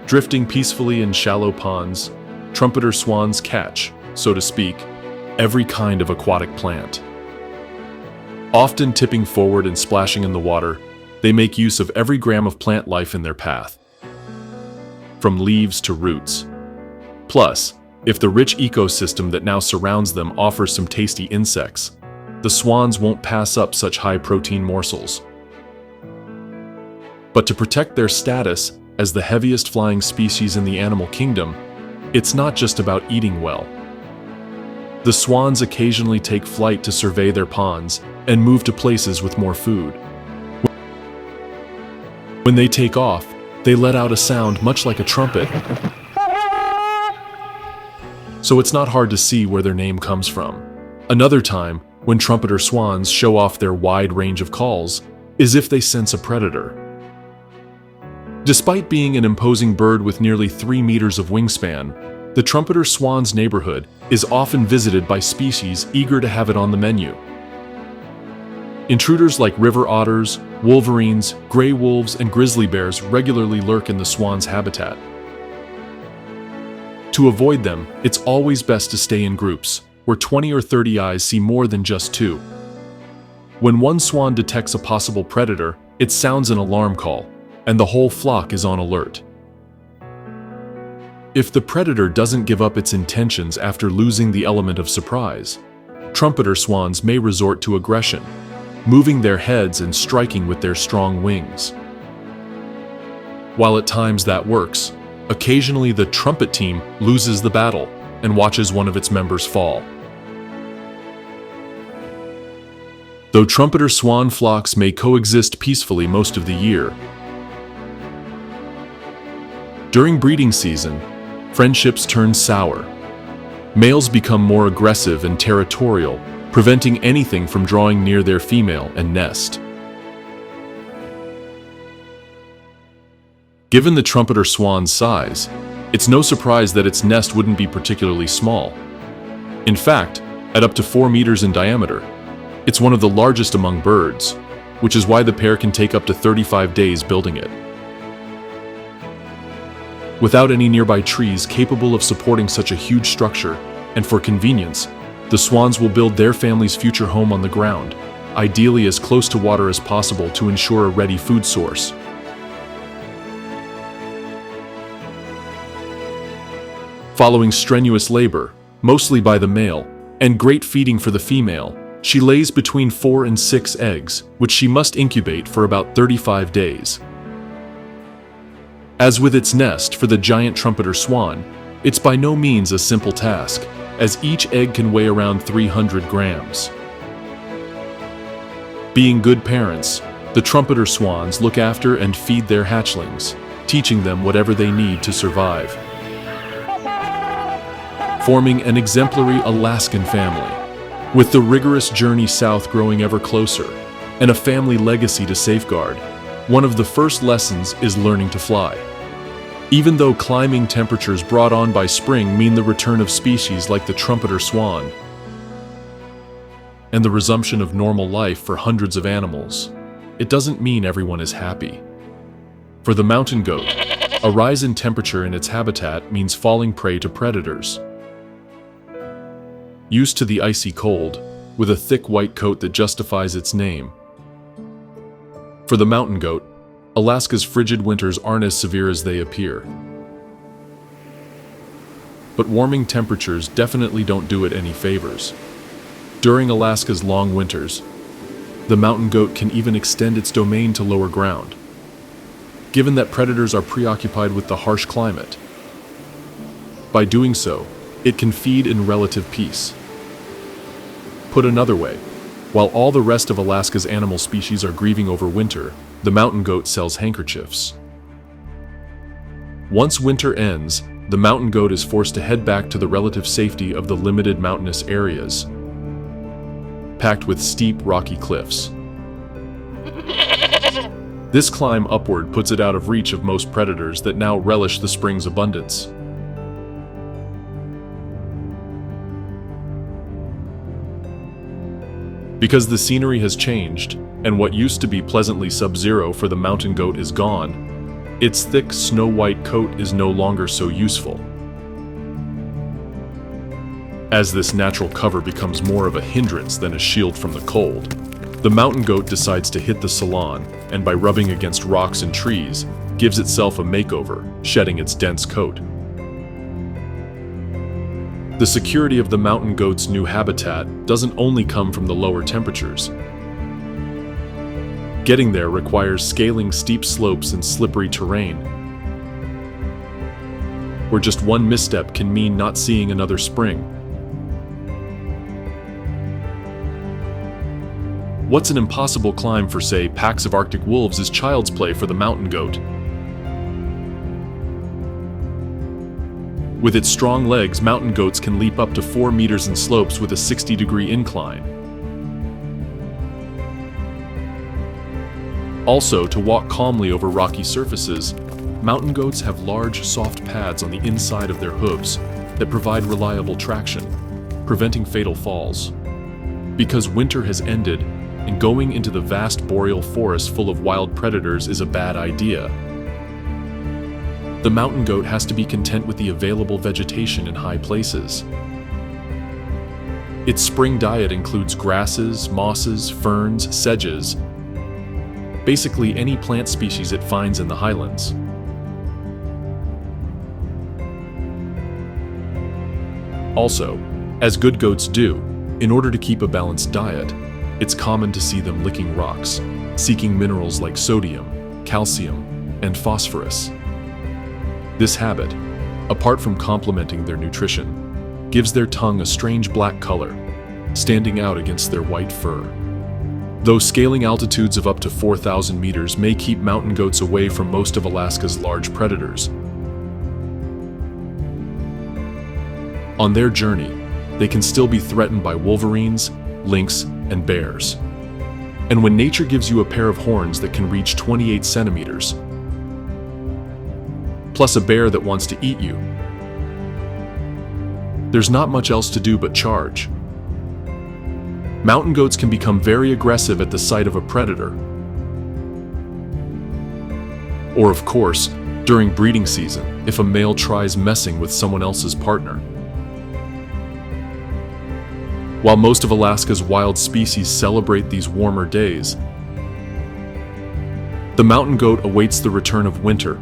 Drifting peacefully in shallow ponds, trumpeter swans catch, so to speak, every kind of aquatic plant. Often tipping forward and splashing in the water, they make use of every gram of plant life in their path, from leaves to roots. Plus, if the rich ecosystem that now surrounds them offers some tasty insects, the swans won't pass up such high-protein morsels. But to protect their status as the heaviest flying species in the animal kingdom, it's not just about eating well. The swans occasionally take flight to survey their ponds and move to places with more food. When they take off, they let out a sound much like a trumpet. So it's not hard to see where their name comes from. Another time, when trumpeter swans show off their wide range of calls, is if they sense a predator. Despite being an imposing bird with nearly 3 meters of wingspan, the trumpeter swan's neighborhood is often visited by species eager to have it on the menu. Intruders like river otters, wolverines, gray wolves, and grizzly bears regularly lurk in the swan's habitat. To avoid them, it's always best to stay in groups, where 20 or 30 eyes see more than just 2. When one swan detects a possible predator, it sounds an alarm call, and the whole flock is on alert. If the predator doesn't give up its intentions after losing the element of surprise, trumpeter swans may resort to aggression, moving their heads and striking with their strong wings. While at times that works, occasionally the trumpet team loses the battle and watches one of its members fall. Though trumpeter swan flocks may coexist peacefully most of the year, during breeding season, friendships turn sour. Males become more aggressive and territorial, preventing anything from drawing near their female and nest. Given the trumpeter swan's size, it's no surprise that its nest wouldn't be particularly small. In fact, at up to 4 meters in diameter, it's one of the largest among birds, which is why the pair can take up to 35 days building it. Without any nearby trees capable of supporting such a huge structure, and for convenience, the swans will build their family's future home on the ground, ideally as close to water as possible to ensure a ready food source. Following strenuous labor, mostly by the male, and great feeding for the female, she lays between 4 and 6 eggs, which she must incubate for about 35 days. As with its nest for the giant trumpeter swan, it's by no means a simple task, as each egg can weigh around 300 grams. Being good parents, the trumpeter swans look after and feed their hatchlings, teaching them whatever they need to survive, forming an exemplary Alaskan family, with the rigorous journey south growing ever closer, and a family legacy to safeguard. One of the first lessons is learning to fly. Even though climbing temperatures brought on by spring mean the return of species like the trumpeter swan, and the resumption of normal life for hundreds of animals, it doesn't mean everyone is happy. For the mountain goat, a rise in temperature in its habitat means falling prey to predators. Used to the icy cold, with a thick white coat that justifies its name. For the mountain goat, Alaska's frigid winters aren't as severe as they appear. But warming temperatures definitely don't do it any favors. During Alaska's long winters, the mountain goat can even extend its domain to lower ground, given that predators are preoccupied with the harsh climate. By doing so, it can feed in relative peace. Put another way, while all the rest of Alaska's animal species are grieving over winter, the mountain goat sells handkerchiefs. Once winter ends, the mountain goat is forced to head back to the relative safety of the limited mountainous areas, packed with steep, rocky cliffs. This climb upward puts it out of reach of most predators that now relish the spring's abundance. Because the scenery has changed, and what used to be pleasantly sub-zero for the mountain goat is gone, its thick, snow-white coat is no longer so useful. As this natural cover becomes more of a hindrance than a shield from the cold, the mountain goat decides to hit the salon, and by rubbing against rocks and trees, gives itself a makeover, shedding its dense coat. The security of the mountain goat's new habitat doesn't only come from the lower temperatures. Getting there requires scaling steep slopes and slippery terrain, where just one misstep can mean not seeing another spring. What's an impossible climb for, say, packs of Arctic wolves is child's play for the mountain goat. With its strong legs, mountain goats can leap up to 4 meters in slopes with a 60-degree incline. Also, to walk calmly over rocky surfaces, mountain goats have large, soft pads on the inside of their hooves that provide reliable traction, preventing fatal falls. Because winter has ended, and going into the vast boreal forest full of wild predators is a bad idea, the mountain goat has to be content with the available vegetation in high places. Its spring diet includes grasses, mosses, ferns, sedges, basically any plant species it finds in the highlands. Also, as good goats do, in order to keep a balanced diet, it's common to see them licking rocks, seeking minerals like sodium, calcium, and phosphorus. This habit, apart from complementing their nutrition, gives their tongue a strange black color, standing out against their white fur. Though scaling altitudes of up to 4,000 meters may keep mountain goats away from most of Alaska's large predators, on their journey, they can still be threatened by wolverines, lynx, and bears. And when nature gives you a pair of horns that can reach 28 centimeters, plus a bear that wants to eat you, there's not much else to do but charge. Mountain goats can become very aggressive at the sight of a predator. Or, of course, during breeding season, if a male tries messing with someone else's partner. While most of Alaska's wild species celebrate these warmer days, the mountain goat awaits the return of winter,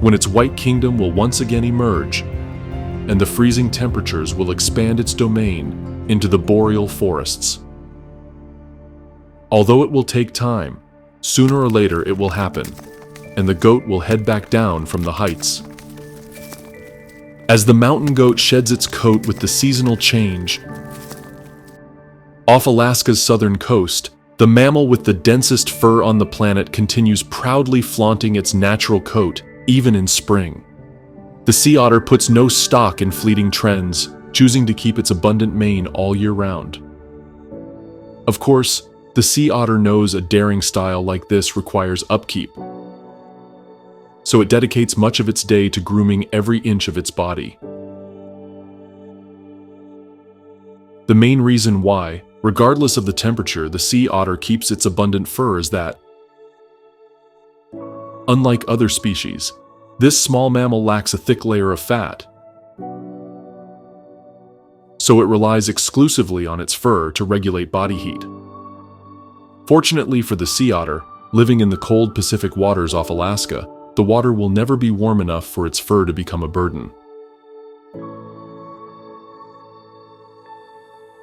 when its white kingdom will once again emerge, and the freezing temperatures will expand its domain into the boreal forests. Although it will take time, sooner or later it will happen, and the goat will head back down from the heights. As the mountain goat sheds its coat with the seasonal change, off Alaska's southern coast, the mammal with the densest fur on the planet continues proudly flaunting its natural coat, even in spring. The sea otter puts no stock in fleeting trends, choosing to keep its abundant mane all year round. Of course, the sea otter knows a daring style like this requires upkeep, so it dedicates much of its day to grooming every inch of its body. The main reason why, regardless of the temperature, the sea otter keeps its abundant fur is that, unlike other species, this small mammal lacks a thick layer of fat, so it relies exclusively on its fur to regulate body heat. Fortunately for the sea otter, living in the cold Pacific waters off Alaska, the water will never be warm enough for its fur to become a burden.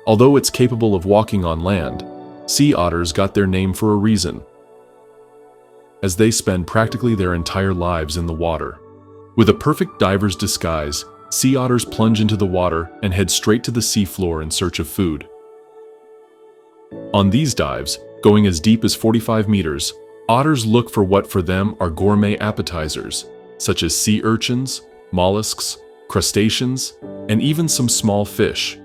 Although it's capable of walking on land, sea otters got their name for a reason, as they spend practically their entire lives in the water. With a perfect diver's disguise, sea otters plunge into the water and head straight to the seafloor in search of food. On these dives, going as deep as 45 meters, otters look for what for them are gourmet appetizers, such as sea urchins, mollusks, crustaceans, and even some small fish.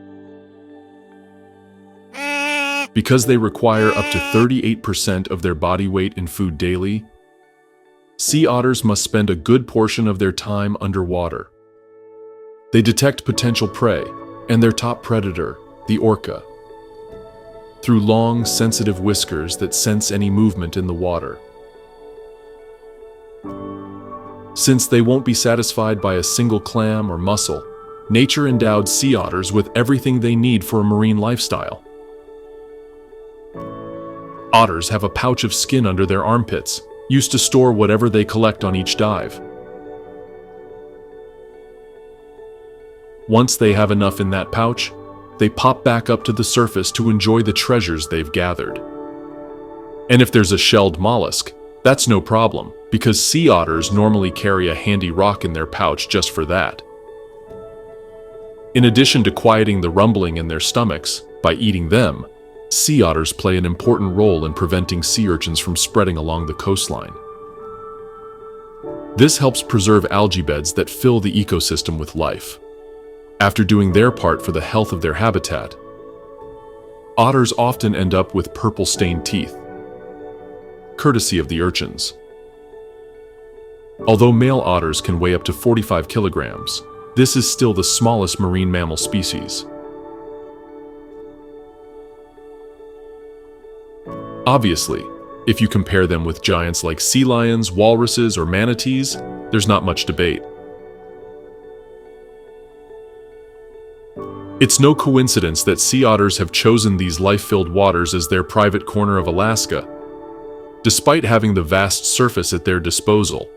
Because they require up to 38% of their body weight in food daily, sea otters must spend a good portion of their time underwater. They detect potential prey and their top predator, the orca, through long, sensitive whiskers that sense any movement in the water. Since they won't be satisfied by a single clam or mussel, nature endowed sea otters with everything they need for a marine lifestyle. Otters have a pouch of skin under their armpits, used to store whatever they collect on each dive. Once they have enough in that pouch, they pop back up to the surface to enjoy the treasures they've gathered. And if there's a shelled mollusk, that's no problem, because sea otters normally carry a handy rock in their pouch just for that. In addition to quieting the rumbling in their stomachs by eating them, sea otters play an important role in preventing sea urchins from spreading along the coastline. This helps preserve algae beds that fill the ecosystem with life. After doing their part for the health of their habitat, otters often end up with purple-stained teeth, courtesy of the urchins. Although male otters can weigh up to 45 kilograms, this is still the smallest marine mammal species. Obviously, if you compare them with giants like sea lions, walruses, or manatees, there's not much debate. It's no coincidence that sea otters have chosen these life-filled waters as their private corner of Alaska, despite having the vast surface at their disposal.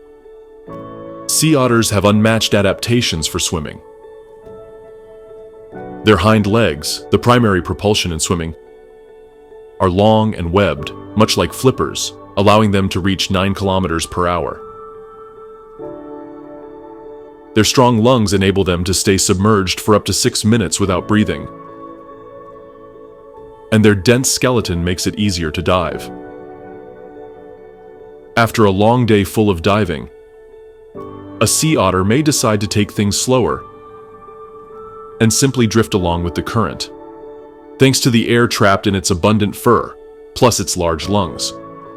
Sea otters have unmatched adaptations for swimming. Their hind legs, the primary propulsion in swimming, are long and webbed, much like flippers, allowing them to reach 9 kilometers per hour. Their strong lungs enable them to stay submerged for up to 6 minutes without breathing. And their dense skeleton makes it easier to dive. After a long day full of diving, a sea otter may decide to take things slower and simply drift along with the current. Thanks to the air trapped in its abundant fur, plus its large lungs,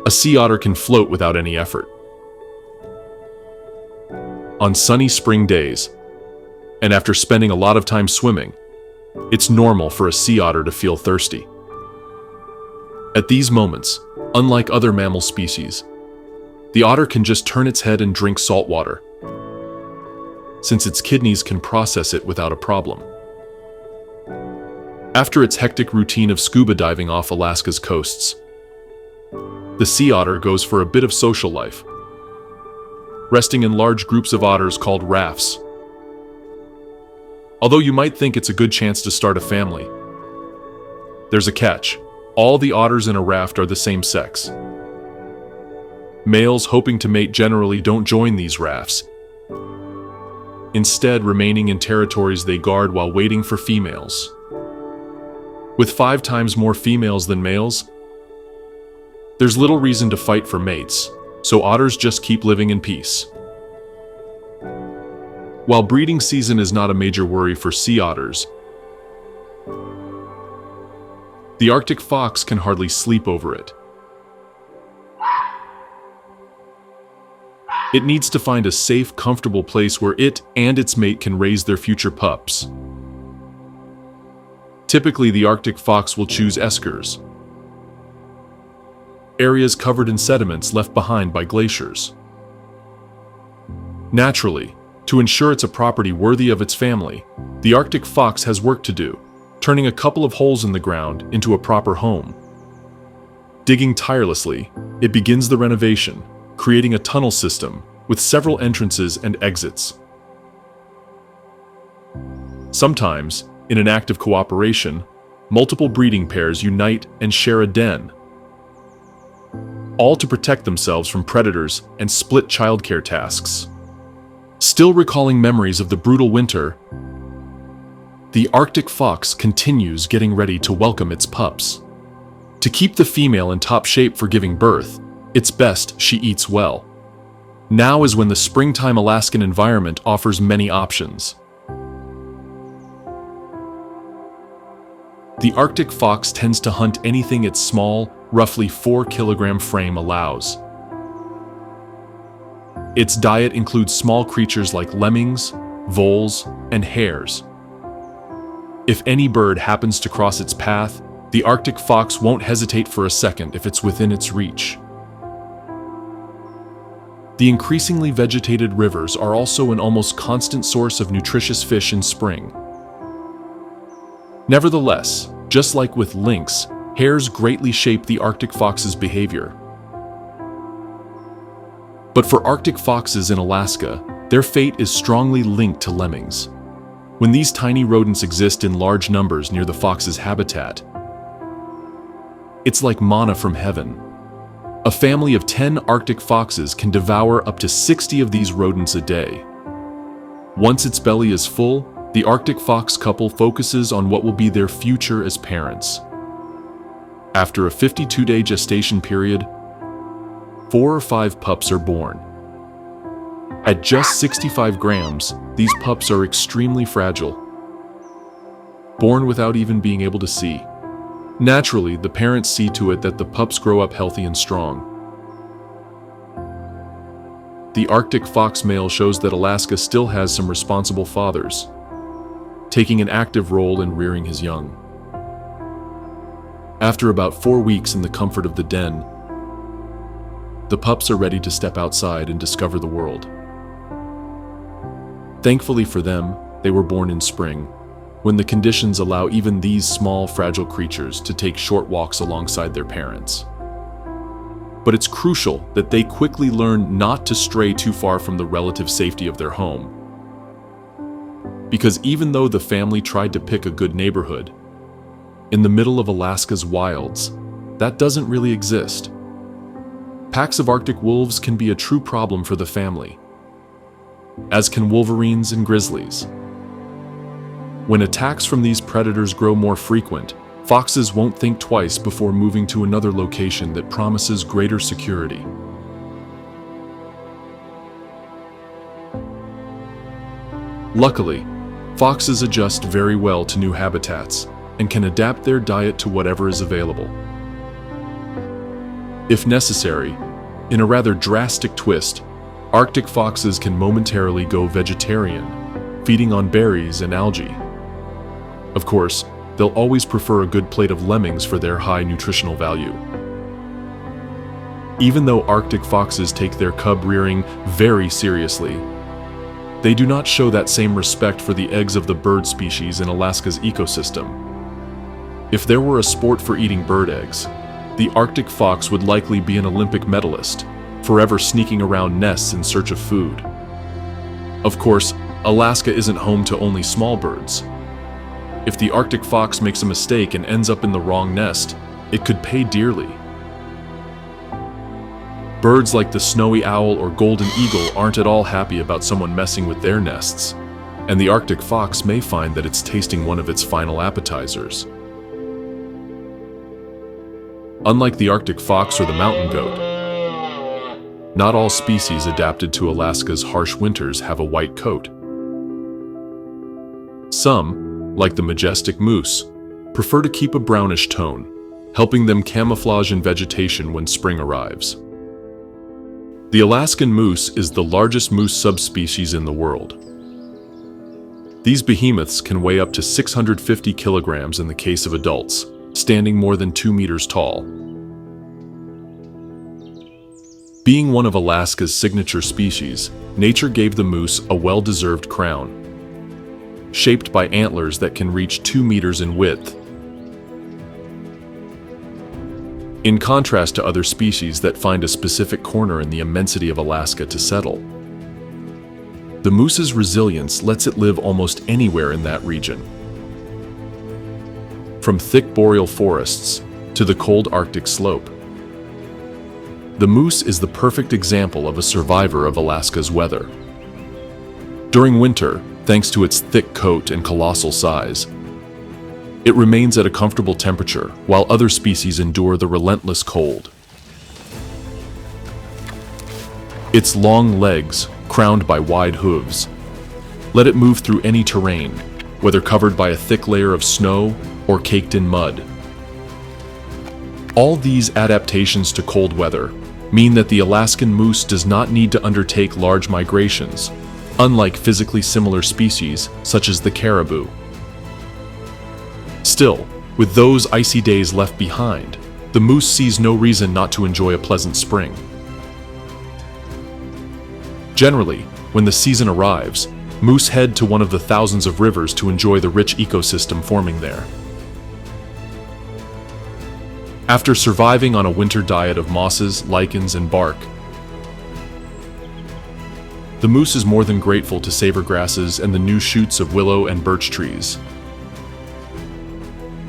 a sea otter can float without any effort. On sunny spring days, and after spending a lot of time swimming, it's normal for a sea otter to feel thirsty. At these moments, unlike other mammal species, the otter can just turn its head and drink salt water, since its kidneys can process it without a problem. After its hectic routine of scuba diving off Alaska's coasts, the sea otter goes for a bit of social life, resting in large groups of otters called rafts. Although you might think it's a good chance to start a family, there's a catch. All the otters in a raft are the same sex. Males hoping to mate generally don't join these rafts, instead remaining in territories they guard while waiting for females. With 5 times more females than males, there's little reason to fight for mates, so otters just keep living in peace. While breeding season is not a major worry for sea otters, the Arctic fox can hardly sleep over it. It needs to find a safe, comfortable place where it and its mate can raise their future pups. Typically, the Arctic fox will choose eskers, areas covered in sediments left behind by glaciers. Naturally, to ensure it's a property worthy of its family, the Arctic fox has work to do, turning a couple of holes in the ground into a proper home. Digging tirelessly, it begins the renovation, creating a tunnel system with several entrances and exits. Sometimes, in an act of cooperation, multiple breeding pairs unite and share a den, all to protect themselves from predators and split childcare tasks. Still recalling memories of the brutal winter, the Arctic fox continues getting ready to welcome its pups. To keep the female in top shape for giving birth, it's best she eats well. Now is when the springtime Alaskan environment offers many options. The Arctic fox tends to hunt anything its small, roughly 4-kilogram frame allows. Its diet includes small creatures like lemmings, voles, and hares. If any bird happens to cross its path, the Arctic fox won't hesitate for a second if it's within its reach. The increasingly vegetated rivers are also an almost constant source of nutritious fish in spring. Nevertheless, just like with lynx, hares greatly shape the Arctic fox's behavior. But for Arctic foxes in Alaska, their fate is strongly linked to lemmings. When these tiny rodents exist in large numbers near the fox's habitat, it's like manna from heaven. A family of 10 Arctic foxes can devour up to 60 of these rodents a day. Once its belly is full, the Arctic fox couple focuses on what will be their future as parents. After a 52-day gestation period, 4 or 5 pups are born. At just 65 grams, these pups are extremely fragile, born without even being able to see. Naturally, the parents see to it that the pups grow up healthy and strong. The Arctic fox male shows that Alaska still has some responsible fathers, taking an active role in rearing his young. After about 4 weeks in the comfort of the den, the pups are ready to step outside and discover the world. Thankfully for them, they were born in spring, when the conditions allow even these small, fragile creatures to take short walks alongside their parents. But it's crucial that they quickly learn not to stray too far from the relative safety of their home. Because even though the family tried to pick a good neighborhood, in the middle of Alaska's wilds, that doesn't really exist. Packs of Arctic wolves can be a true problem for the family, as can wolverines and grizzlies. When attacks from these predators grow more frequent, foxes won't think twice before moving to another location that promises greater security. Luckily, foxes adjust very well to new habitats and can adapt their diet to whatever is available. If necessary, in a rather drastic twist, Arctic foxes can momentarily go vegetarian, feeding on berries and algae. Of course, they'll always prefer a good plate of lemmings for their high nutritional value. Even though Arctic foxes take their cub rearing very seriously, they do not show that same respect for the eggs of the bird species in Alaska's ecosystem. If there were a sport for eating bird eggs, the Arctic fox would likely be an Olympic medalist, forever sneaking around nests in search of food. Of course, Alaska isn't home to only small birds. If the Arctic fox makes a mistake and ends up in the wrong nest, it could pay dearly. Birds like the snowy owl or golden eagle aren't at all happy about someone messing with their nests, and the Arctic fox may find that it's tasting one of its final appetizers. Unlike the Arctic fox or the mountain goat, not all species adapted to Alaska's harsh winters have a white coat. Some, like the majestic moose, prefer to keep a brownish tone, helping them camouflage in vegetation when spring arrives. The Alaskan moose is the largest moose subspecies in the world. These behemoths can weigh up to 650 kilograms in the case of adults, standing more than 2 meters tall. Being one of Alaska's signature species, nature gave the moose a well-deserved crown, shaped by antlers that can reach 2 meters in width. In contrast to other species that find a specific corner in the immensity of Alaska to settle, the moose's resilience lets it live almost anywhere in that region. From thick boreal forests to the cold Arctic slope, the moose is the perfect example of a survivor of Alaska's weather. During winter, thanks to its thick coat and colossal size, it remains at a comfortable temperature while other species endure the relentless cold. Its long legs, crowned by wide hooves, let it move through any terrain, whether covered by a thick layer of snow or caked in mud. All these adaptations to cold weather mean that the Alaskan moose does not need to undertake large migrations, unlike physically similar species such as the caribou. Still, with those icy days left behind, the moose sees no reason not to enjoy a pleasant spring. Generally, when the season arrives, moose head to one of the thousands of rivers to enjoy the rich ecosystem forming there. After surviving on a winter diet of mosses, lichens, and bark, the moose is more than grateful to savor grasses and the new shoots of willow and birch trees.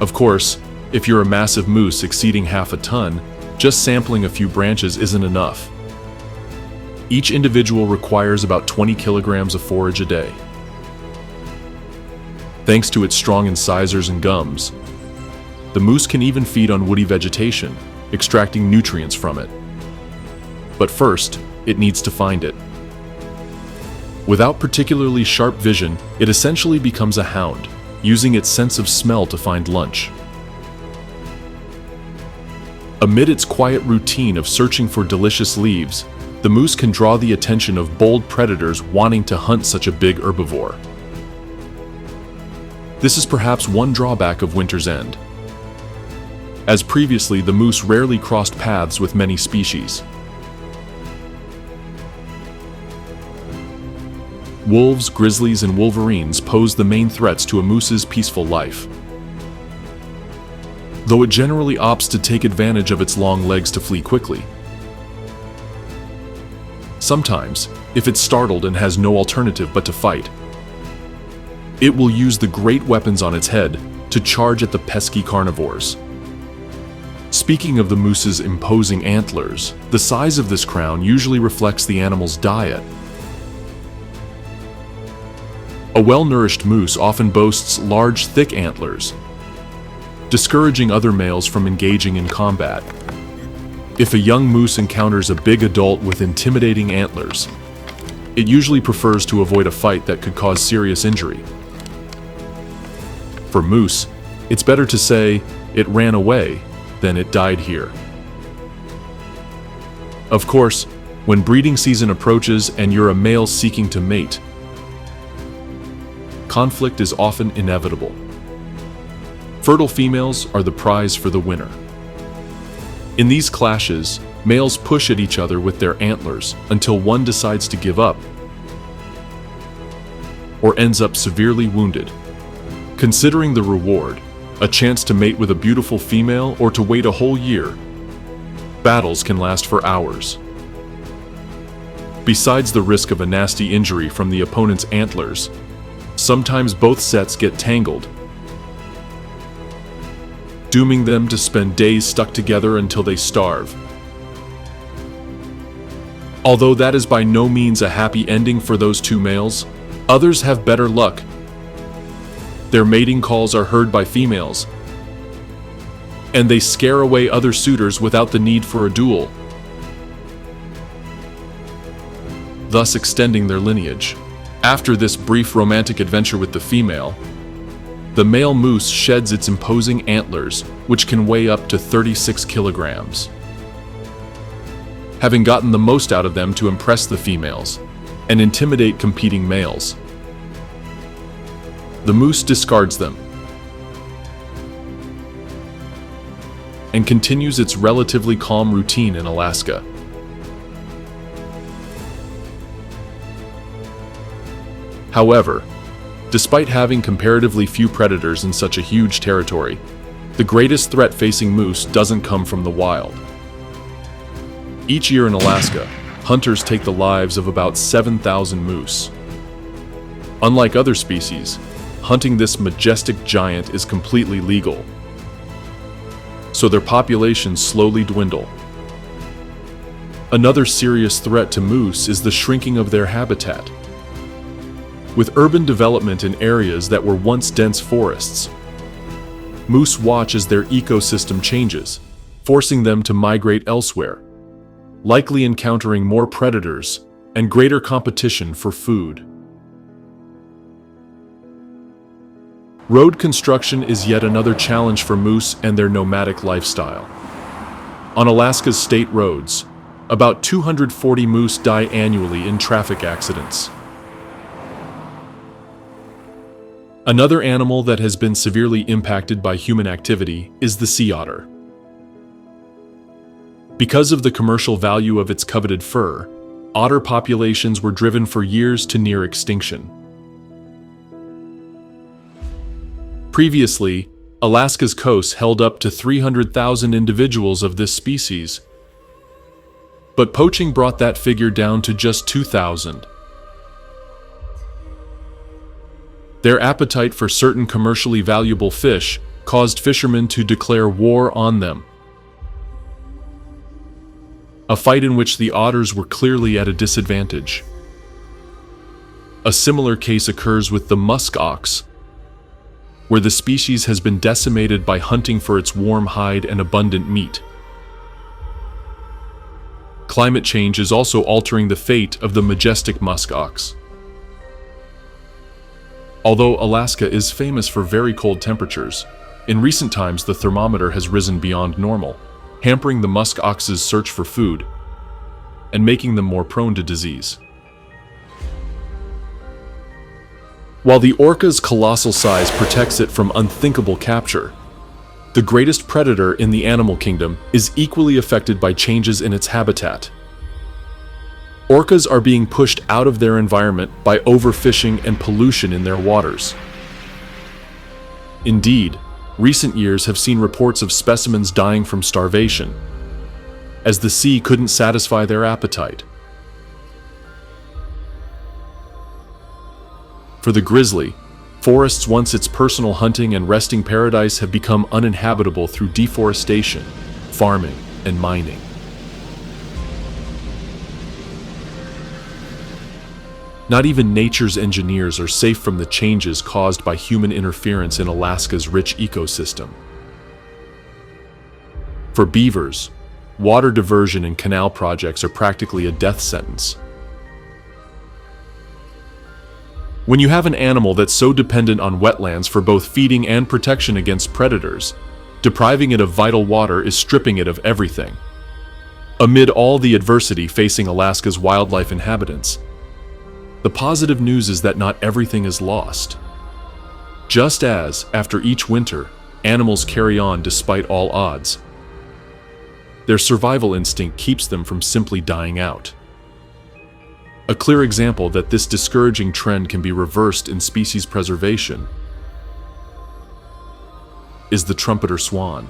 Of course, if you're a massive moose exceeding half a ton, just sampling a few branches isn't enough. Each individual requires about 20 kilograms of forage a day. Thanks to its strong incisors and gums, the moose can even feed on woody vegetation, extracting nutrients from it. But first, it needs to find it. Without particularly sharp vision, it essentially becomes a hound, using its sense of smell to find lunch. Amid its quiet routine of searching for delicious leaves, the moose can draw the attention of bold predators wanting to hunt such a big herbivore. This is perhaps one drawback of winter's end. As previously, the moose rarely crossed paths with many species. Wolves, grizzlies, and wolverines pose the main threats to a moose's peaceful life. Though it generally opts to take advantage of its long legs to flee quickly. Sometimes, if it's startled and has no alternative but to fight, it will use the great weapons on its head to charge at the pesky carnivores. Speaking of the moose's imposing antlers, the size of this crown usually reflects the animal's diet. A well-nourished moose often boasts large, thick antlers, discouraging other males from engaging in combat. If a young moose encounters a big adult with intimidating antlers, it usually prefers to avoid a fight that could cause serious injury. For moose, it's better to say, "It ran away," than "It died here." Of course, when breeding season approaches and you're a male seeking to mate, conflict is often inevitable. Fertile females are the prize for the winner. In these clashes, males push at each other with their antlers until one decides to give up or ends up severely wounded. Considering the reward, a chance to mate with a beautiful female or to wait a whole year, battles can last for hours. Besides the risk of a nasty injury from the opponent's antlers, sometimes both sets get tangled, dooming them to spend days stuck together until they starve. Although that is by no means a happy ending for those two males, others have better luck. Their mating calls are heard by females, and they scare away other suitors without the need for a duel, thus extending their lineage. After this brief romantic adventure with the female, the male moose sheds its imposing antlers, which can weigh up to 36 kilograms. Having gotten the most out of them to impress the females and intimidate competing males, the moose discards them and continues its relatively calm routine in Alaska. However, despite having comparatively few predators in such a huge territory, the greatest threat facing moose doesn't come from the wild. Each year in Alaska, hunters take the lives of about 7,000 moose. Unlike other species, hunting this majestic giant is completely legal, so their populations slowly dwindle. Another serious threat to moose is the shrinking of their habitat. with urban development in areas that were once dense forests. Moose watch as their ecosystem changes, forcing them to migrate elsewhere, likely encountering more predators and greater competition for food. Road construction is yet another challenge for moose and their nomadic lifestyle. On Alaska's state roads, about 240 moose die annually in traffic accidents. Another animal that has been severely impacted by human activity is the sea otter. Because of the commercial value of its coveted fur, otter populations were driven for years to near extinction. Previously, Alaska's coast held up to 300,000 individuals of this species, but poaching brought that figure down to just 2,000. Their appetite for certain commercially valuable fish caused fishermen to declare war on them, a fight in which the otters were clearly at a disadvantage. A similar case occurs with the musk ox, where the species has been decimated by hunting for its warm hide and abundant meat. Climate change is also altering the fate of the majestic musk ox. Although Alaska is famous for very cold temperatures, in recent times the thermometer has risen beyond normal, hampering the musk ox's search for food and making them more prone to disease. While the orca's colossal size protects it from unthinkable capture, the greatest predator in the animal kingdom is equally affected by changes in its habitat. Orcas are being pushed out of their environment by overfishing and pollution in their waters. Indeed, recent years have seen reports of specimens dying from starvation, as the sea couldn't satisfy their appetite. For the grizzly, forests once its personal hunting and resting paradise have become uninhabitable through deforestation, farming, and mining. Not even nature's engineers are safe from the changes caused by human interference in Alaska's rich ecosystem. For beavers, water diversion and canal projects are practically a death sentence. When you have an animal that's so dependent on wetlands for both feeding and protection against predators, depriving it of vital water is stripping it of everything. Amid all the adversity facing Alaska's wildlife inhabitants, the positive news is that not everything is lost. Just as, after each winter, animals carry on despite all odds, their survival instinct keeps them from simply dying out. A clear example that this discouraging trend can be reversed in species preservation is the trumpeter swan.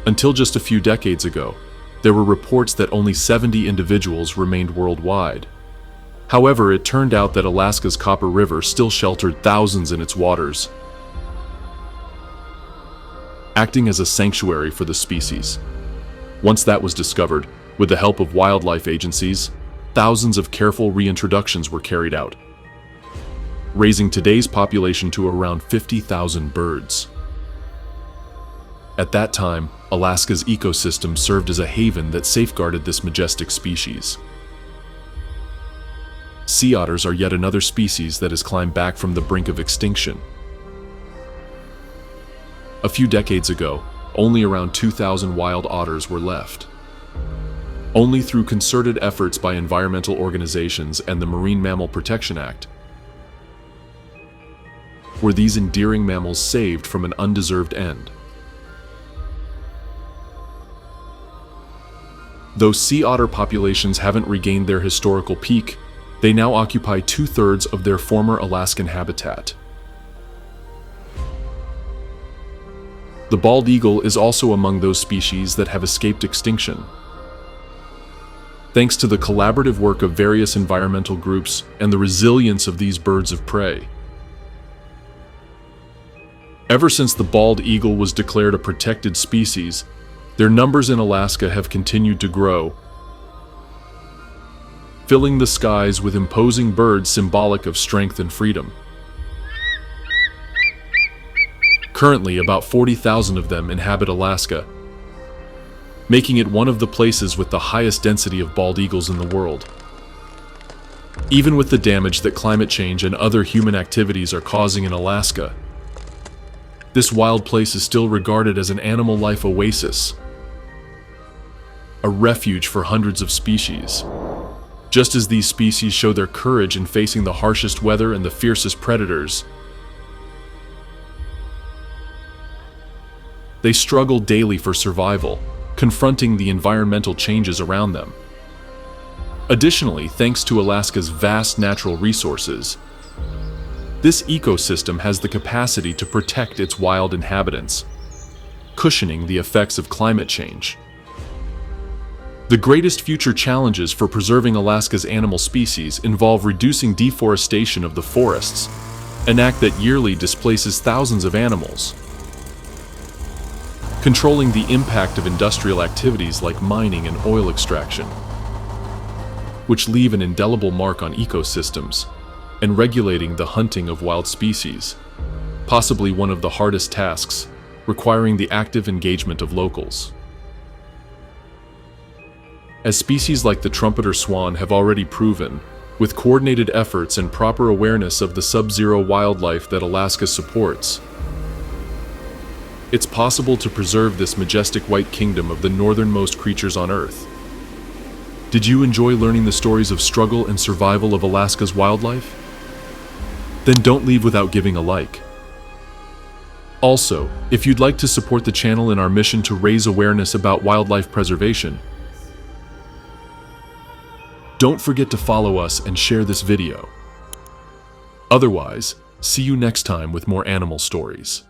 Until just a few decades ago, there were reports that only 70 individuals remained worldwide. However, it turned out that Alaska's Copper River still sheltered thousands in its waters, acting as a sanctuary for the species. Once that was discovered, with the help of wildlife agencies, thousands of careful reintroductions were carried out, raising today's population to around 50,000 birds. At that time, Alaska's ecosystem served as a haven that safeguarded this majestic species. Sea otters are yet another species that has climbed back from the brink of extinction. A few decades ago, only around 2,000 wild otters were left. Only through concerted efforts by environmental organizations and the Marine Mammal Protection Act were these endearing mammals saved from an undeserved end. Though sea otter populations haven't regained their historical peak, they now occupy 2/3 of their former Alaskan habitat. The bald eagle is also among those species that have escaped extinction, thanks to the collaborative work of various environmental groups and the resilience of these birds of prey. Ever since the bald eagle was declared a protected species, their numbers in Alaska have continued to grow, filling the skies with imposing birds symbolic of strength and freedom. Currently, about 40,000 of them inhabit Alaska, making it one of the places with the highest density of bald eagles in the world. Even with the damage that climate change and other human activities are causing in Alaska, this wild place is still regarded as an animal life oasis, a refuge for hundreds of species. Just as these species show their courage in facing the harshest weather and the fiercest predators, they struggle daily for survival, confronting the environmental changes around them. Additionally, thanks to Alaska's vast natural resources, this ecosystem has the capacity to protect its wild inhabitants, cushioning the effects of climate change. The greatest future challenges for preserving Alaska's animal species involve reducing deforestation of the forests, an act that yearly displaces thousands of animals, controlling the impact of industrial activities like mining and oil extraction, which leave an indelible mark on ecosystems, and regulating the hunting of wild species, possibly one of the hardest tasks, requiring the active engagement of locals. As species like the trumpeter swan have already proven, with coordinated efforts and proper awareness of the sub-zero wildlife that Alaska supports, it's possible to preserve this majestic white kingdom of the northernmost creatures on Earth. Did you enjoy learning the stories of struggle and survival of Alaska's wildlife? Then don't leave without giving a like. Also, if you'd like to support the channel in our mission to raise awareness about wildlife preservation, don't forget to follow us and share this video. Otherwise, see you next time with more animal stories.